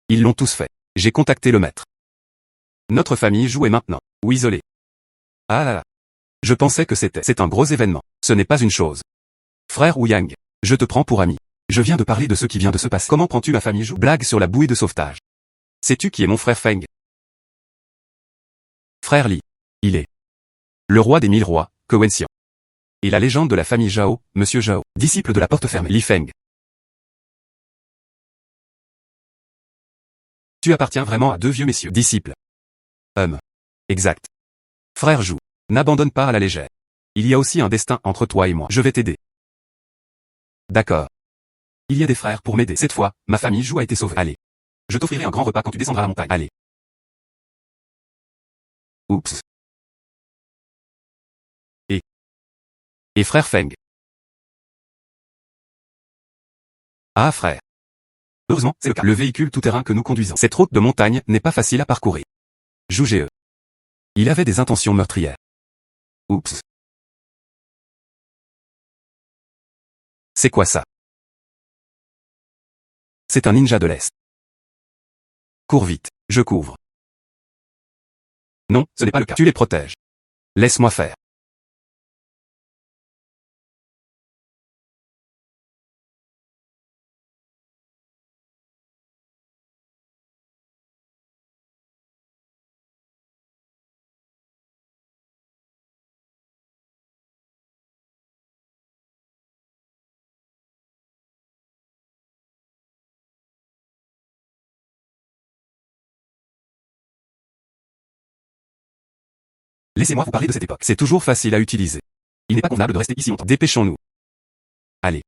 Ils l'ont tous fait. J'ai contacté le maître. Notre famille joue et maintenant. Ou isolée. Ah là là. Je pensais que c'est un gros événement. Ce n'est pas une chose. Frère Wu Yang, je te prends pour ami. Je viens de parler de ce qui vient de se passer. Comment prends-tu ma famille joue? Blague sur la bouée de sauvetage. Sais-tu qui est mon frère Feng? Frère Li. Il est le roi des 1000 rois, Ke Wenxian. Et la légende de la famille Zhao, Monsieur Zhao, disciple de la porte fermée, Li Feng. Tu appartiens vraiment à 2 vieux messieurs. Disciples. Exact. Frère Zhou, n'abandonne pas à la légère. Il y a aussi un destin entre toi et moi. Je vais t'aider. D'accord. Il y a des frères pour m'aider. Cette fois, ma famille Zhou a été sauvée. Allez. Je t'offrirai un grand repas quand tu descendras la montagne. Allez. Oups. Et frère Feng. Ah frère. Heureusement, c'est le cas. Le véhicule tout-terrain que nous conduisons. Cette route de montagne n'est pas facile à parcourir. Zhou. Il avait des intentions meurtrières. Oups. C'est quoi ça? C'est un ninja de l'Est. Cours vite, je couvre. Non, ce n'est pas le cas. Tu les protèges. Laisse-moi faire. Laissez-moi vous parler de cette époque. C'est toujours facile à utiliser. Il n'est pas convenable de rester ici longtemps. Dépêchons-nous. Allez.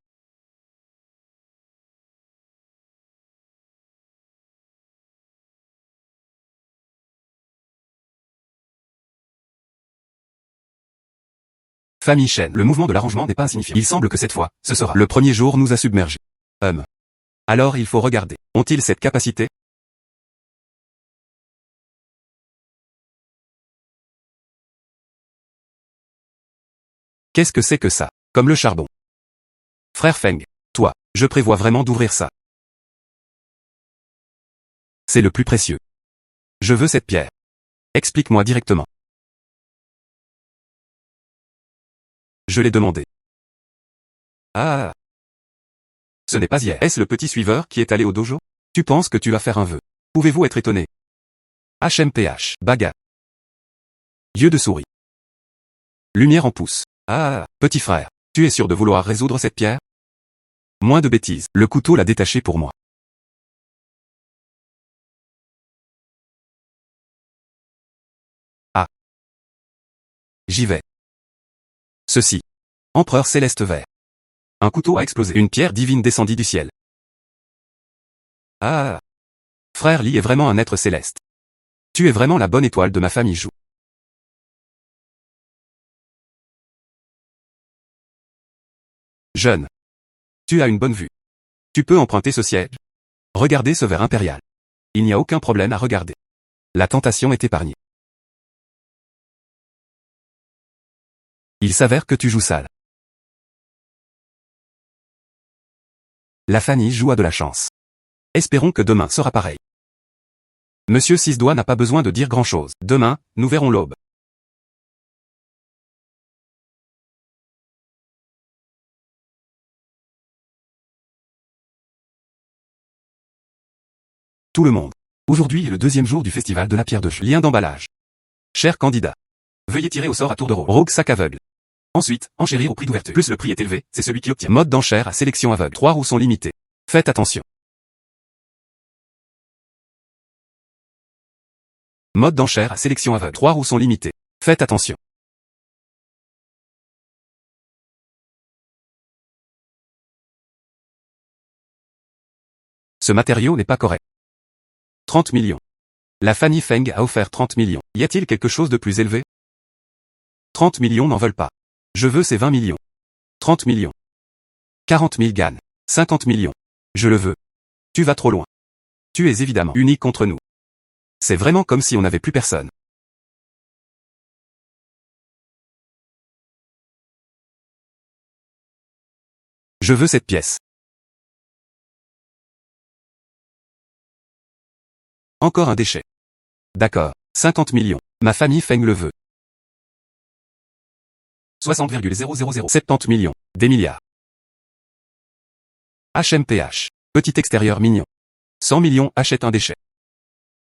Famille Shen. Le mouvement de l'arrangement n'est pas insignifiant. Il semble que cette fois, ce sera. Le premier jour nous a submergés. Alors il faut regarder. Ont-ils cette capacité? Qu'est-ce que c'est que ça? Comme le charbon. Frère Feng, toi, je prévois vraiment d'ouvrir ça. C'est le plus précieux. Je veux cette pierre. Explique-moi directement. Je l'ai demandé. Ah. Ce n'est pas hier. Est-ce le petit suiveur qui est allé au dojo? Tu penses que tu vas faire un vœu? Pouvez-vous être étonné? HMPH. Baga. Yeux de souris. Lumière en pouce. Ah, petit frère, tu es sûr de vouloir résoudre cette pierre? Moins de bêtises. Le couteau l'a détaché pour moi. Ah. J'y vais. Ceci. Empereur céleste vert. Un couteau a explosé. Une pierre divine descendit du ciel. Ah. Frère Li est vraiment un être céleste. Tu es vraiment la bonne étoile de ma famille Zhou. Jeune. Tu as une bonne vue. Tu peux emprunter ce siège. Regardez ce verre impérial. Il n'y a aucun problème à regarder. La tentation est épargnée. Il s'avère que tu joues sale. La famille Zhou a de la chance. Espérons que demain sera pareil. Monsieur Six Doigts n'a pas besoin de dire grand-chose. Demain, nous verrons l'aube. Tout le monde. Aujourd'hui est le 2e jour du festival de la pierre de jeu. Lien d'emballage. Cher candidat. Veuillez tirer au sort à tour de rôle. Rogue sac aveugle. Ensuite, enchérir au prix d'ouverture. Plus le prix est élevé, c'est celui qui obtient. Mode d'enchère à sélection aveugle. 3 roues sont limitées. Faites attention. Mode d'enchère à sélection aveugle. 3 roues sont limitées. Faites attention. Ce matériau n'est pas correct. 30 millions. La Fanny Feng a offert 30 millions. Y a-t-il quelque chose de plus élevé? 30 millions n'en veulent pas. Je veux ces 20 millions. 30 millions. 40 000 gan. 50 millions. Je le veux. Tu vas trop loin. Tu es évidemment unique contre nous. C'est vraiment comme si on n'avait plus personne. Je veux cette pièce. Encore un déchet. D'accord. 50 millions. Ma famille Feng le veut. 60,000. 70 millions. Des milliards. HMPH. Petit extérieur mignon. 100 millions achète un déchet.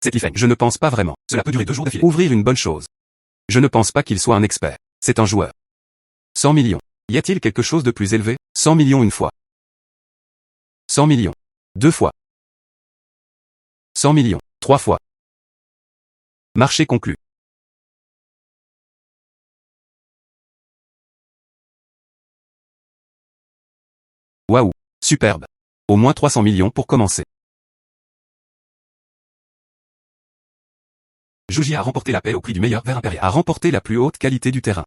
C'est Li Feng. Je ne pense pas vraiment. Cela peut durer 2 jours d'affilée. Ouvrir une bonne chose. Je ne pense pas qu'il soit un expert. C'est un joueur. 100 millions. Y a-t-il quelque chose de plus élevé? 100 millions une fois. 100 millions. 2 fois. 100 millions. 3 fois. Marché conclu. Waouh. Superbe. Au moins 300 millions pour commencer. Jouji a remporté l'appel au prix du meilleur verre impérial. A remporté la plus haute qualité du terrain.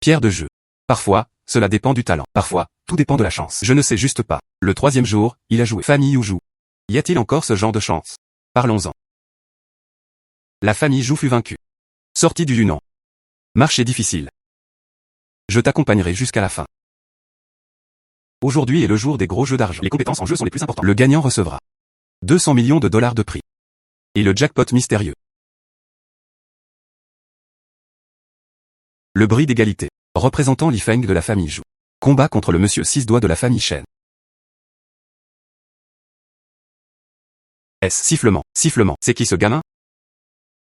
Pierre de jeu. Parfois, cela dépend du talent. Parfois, tout dépend de la chance. Je ne sais juste pas. Le 3e jour, il a joué. Famille ou joue. Y a-t-il encore ce genre de chance? Parlons-en. La famille Jou fut vaincue. Sortie du Yunnan. Marché difficile. Je t'accompagnerai jusqu'à la fin. Aujourd'hui est le jour des gros jeux d'argent. Les compétences en jeu sont les plus importantes. Le gagnant recevra 200 millions de dollars de prix. Et le jackpot mystérieux. Le bris d'égalité. Représentant Li Feng de la famille Jou. Combat contre le monsieur 6 doigts de la famille Shen. Sifflement. Sifflement. C'est qui ce gamin?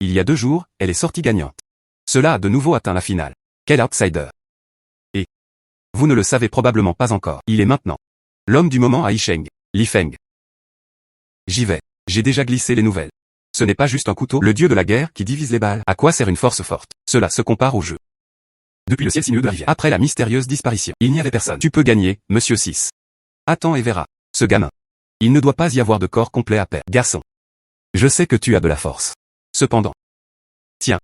Il y a 2 jours, elle est sortie gagnante. Cela a de nouveau atteint la finale. Quel outsider. Et vous ne le savez probablement pas encore. Il est maintenant l'homme du moment à Yisheng, Li Feng. J'y vais. J'ai déjà glissé les nouvelles. Ce n'est pas juste un couteau, le dieu de la guerre qui divise les balles. À quoi sert une force forte? Cela se compare au jeu. Depuis le ciel sinueux de la rivière. Après la mystérieuse disparition. Il n'y avait personne. Tu peux gagner, monsieur 6. Attends et verras. Ce gamin. Il ne doit pas y avoir de corps complet à perdre. Garçon. Je sais que tu as de la force. Cependant. Tiens.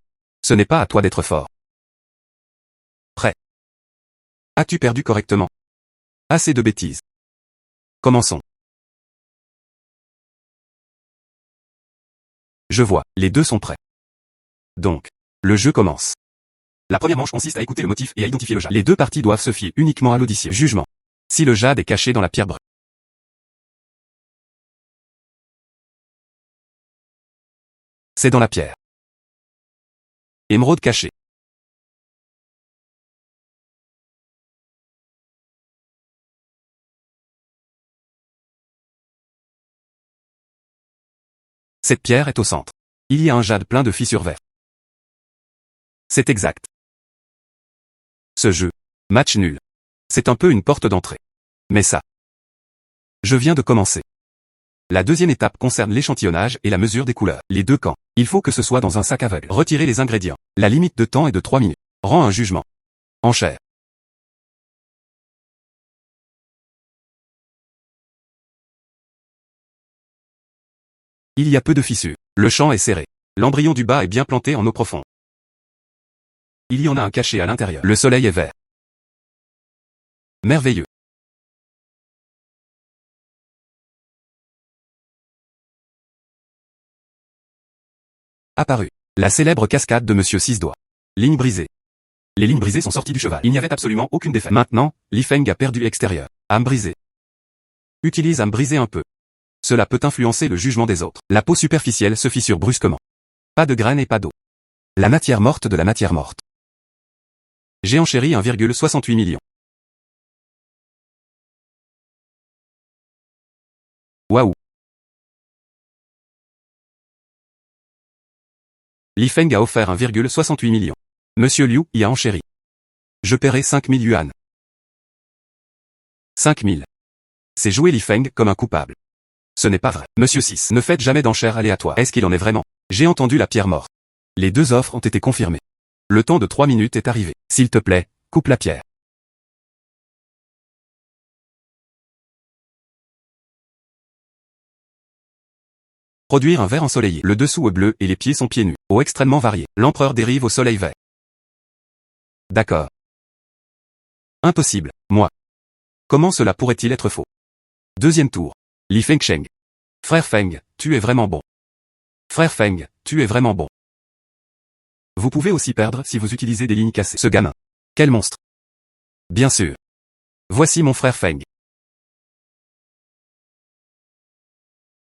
Ce n'est pas à toi d'être fort. Prêt. As-tu perdu correctement? Assez de bêtises. Commençons. Je vois, les deux sont prêts. Donc, le jeu commence. La première manche consiste à écouter le motif et à identifier le jade. Les deux parties doivent se fier uniquement à l'audition. Jugement. Si le jade est caché dans la pierre brune. C'est dans la pierre. Émeraude cachée. Cette pierre est au centre. Il y a un jade plein de fissures vertes. C'est exact. Ce jeu. Match nul. C'est un peu une porte d'entrée. Mais ça. Je viens de commencer. La deuxième étape concerne l'échantillonnage et la mesure des couleurs. Les deux camps. Il faut que ce soit dans un sac aveugle. Retirez les ingrédients. La limite de temps est de 3 minutes. Rends un jugement. Enchère. Il y a peu de fissures. Le champ est serré. L'embryon du bas est bien planté en eau profonde. Il y en a un caché à l'intérieur. Le soleil est vert. Merveilleux. Apparu. La célèbre cascade de Monsieur Six Doigts. Ligne brisée. Les lignes brisées sont sorties du cheval. Il n'y avait absolument aucune défaite. Maintenant, Li Feng a perdu extérieur. Âme brisée. Utilise âme brisée un peu. Cela peut influencer le jugement des autres. La peau superficielle se fissure brusquement. Pas de graines et pas d'eau. La matière morte de la matière morte. J'ai enchéri 1,68 million. Waouh. Li Feng a offert 1,68 million. Monsieur Liu y a enchéri. Je paierai 5000 yuan. 5000. C'est jouer Li Feng comme un coupable. Ce n'est pas vrai. Monsieur 6. Ne faites jamais d'enchères aléatoires. Est-ce qu'il en est vraiment? J'ai entendu la pierre morte. Les 2 offres ont été confirmées. Le temps de 3 minutes est arrivé. S'il te plaît, coupe la pierre. Produire un verre ensoleillé. Le dessous est bleu et les pieds sont pieds nus. Eau extrêmement variée. L'empereur dérive au soleil vert. D'accord. Impossible. Moi. Comment cela pourrait-il être faux? Deuxième tour. Li Fengsheng. Frère Feng, tu es vraiment bon. Frère Feng, tu es vraiment bon. Vous pouvez aussi perdre si vous utilisez des lignes cassées. Ce gamin. Quel monstre. Bien sûr. Voici mon frère Feng.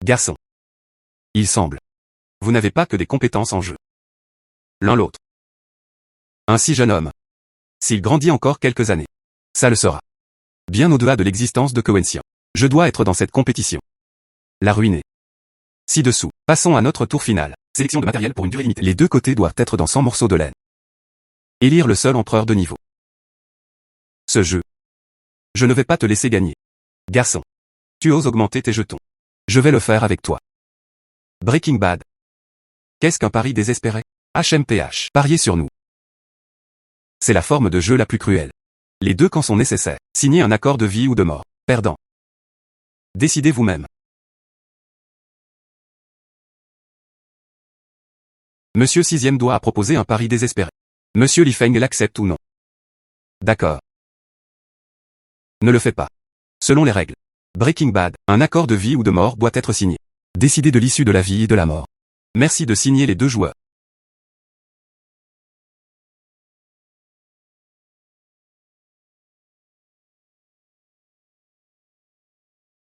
Garçon. Il semble. Vous n'avez pas que des compétences en jeu. L'un l'autre. Un si jeune homme. S'il grandit encore quelques années. Ça le sera. Bien au-delà de l'existence de Coensian. Je dois être dans cette compétition. La ruiner. Ci-dessous. Passons à notre tour final. Sélection de matériel pour une durée limitée. Les 2 côtés doivent être dans 100 morceaux de laine. Élire le seul empereur de niveau. Ce jeu. Je ne vais pas te laisser gagner. Garçon. Tu oses augmenter tes jetons. Je vais le faire avec toi. Breaking Bad. Qu'est-ce qu'un pari désespéré? HMPH. Parier sur nous. C'est la forme de jeu la plus cruelle. Les 2 camps sont nécessaires. Signer un accord de vie ou de mort. Perdant. Décidez vous-même. Monsieur Sixième doit a proposé un pari désespéré. Monsieur Li Feng l'accepte ou non? D'accord. Ne le fais pas. Selon les règles. Breaking Bad, un accord de vie ou de mort doit être signé. Décidez de l'issue de la vie et de la mort. Merci de signer les 2 joueurs.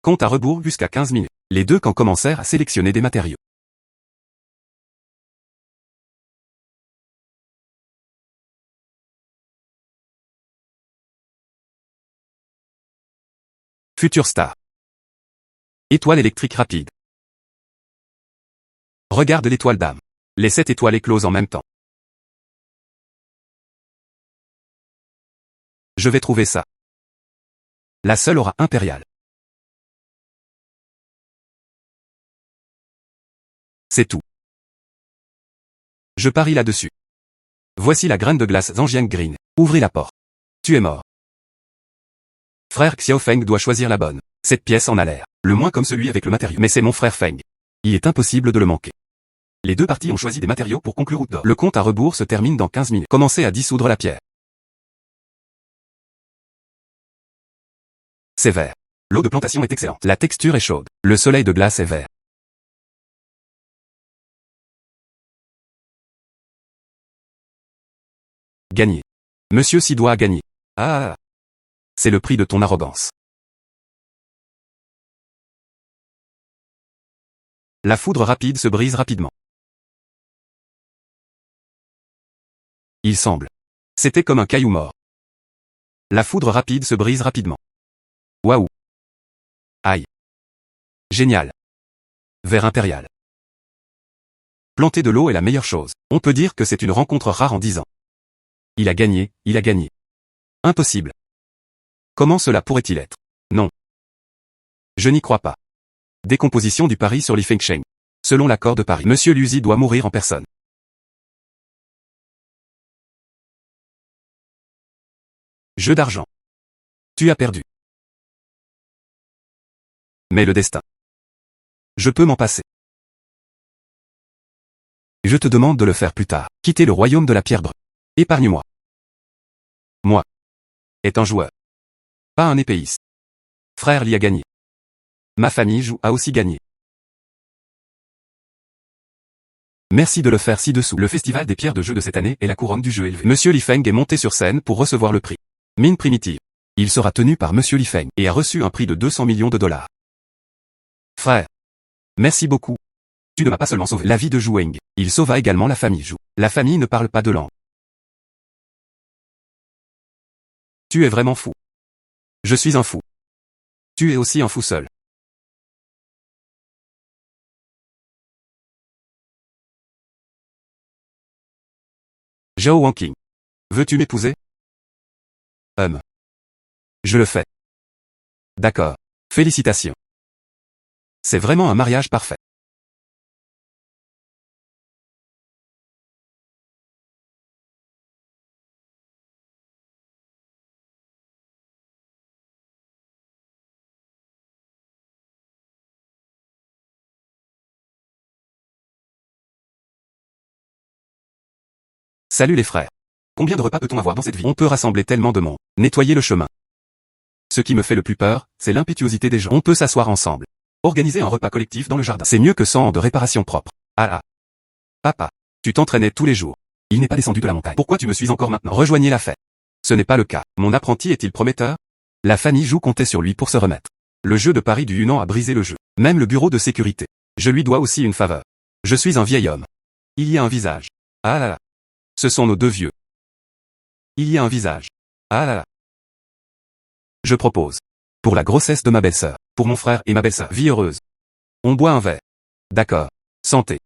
Compte à rebours jusqu'à 15 minutes. Les 2 camps commencèrent à sélectionner des matériaux. Future Star. Étoile électrique rapide. Regarde l'étoile d'âme. Les 7 étoiles éclosent en même temps. Je vais trouver ça. La seule aura impériale. C'est tout. Je parie là-dessus. Voici la graine de glace Zhangjiang Green. Ouvrez la porte. Tu es mort. Frère Xiao Feng doit choisir la bonne. Cette pièce en a l'air. Le moins comme celui avec le matériau. Mais c'est mon frère Feng. Il est impossible de le manquer. Les 2 parties ont choisi des matériaux pour conclure outdoor. Le compte à rebours se termine dans 15 minutes. Commencez à dissoudre la pierre. C'est vert. L'eau de plantation est excellente. La texture est chaude. Le soleil de glace est vert. Gagné. Monsieur Sidois a gagné. Ah. C'est le prix de ton arrogance. La foudre rapide se brise rapidement. Il semble. C'était comme un caillou mort. La foudre rapide se brise rapidement. Waouh. Aïe. Génial. Vert impérial. Planter de l'eau est la meilleure chose. On peut dire que c'est une rencontre rare en 10 ans. Il a gagné, il a gagné. Impossible. Comment cela pourrait-il être? Non. Je n'y crois pas. Décomposition du pari sur Li Fengsheng. Selon l'accord de Paris, Monsieur Luzi doit mourir en personne. Jeu d'argent. Tu as perdu. Mais le destin. Je peux m'en passer. Je te demande de le faire plus tard. Quitter le royaume de la pierre brune. Épargne-moi. Moi. Est un joueur. Pas un épéiste. Frère Li a gagné. Ma famille joue a aussi gagné. Merci de le faire ci-dessous. Le festival des pierres de jeu de cette année est la couronne du jeu élevé. Monsieur Li Feng est monté sur scène pour recevoir le prix. Mine primitive. Il sera tenu par Monsieur Li Feng et a reçu un prix de 200 millions de dollars. Frère. Merci beaucoup. Tu ne m'as pas seulement sauvé la vie de Zhuang, il sauva également la famille Zhu. La famille ne parle pas de langue. Tu es vraiment fou. Je suis un fou. Tu es aussi un fou seul. Zhao Wanqing. Veux-tu m'épouser? Je le fais. D'accord. Félicitations. C'est vraiment un mariage parfait. Salut les frères. Combien de repas peut-on avoir dans cette vie? On peut rassembler tellement de monde. Nettoyer le chemin. Ce qui me fait le plus peur, c'est l'impétuosité des gens. On peut s'asseoir ensemble. Organiser un repas collectif dans le jardin. C'est mieux que 100 ans de réparation propre. Ah ah. Papa. Tu t'entraînais tous les jours. Il n'est pas descendu de la montagne. Pourquoi tu me suis encore maintenant? Rejoignez la fête. Ce n'est pas le cas. Mon apprenti est-il prometteur? La famille Jou comptait sur lui pour se remettre. Le jeu de Paris du Yunnan a brisé le jeu. Même le bureau de sécurité. Je lui dois aussi une faveur. Je suis un vieil homme. Il y a un visage. Ah là là. Ce sont nos deux vieux. Il y a un visage. Ah là là. Je propose. Pour la grossesse de ma belle-sœur. Pour mon frère et ma belle-sœur. Vie heureuse. On boit un verre. D'accord. Santé.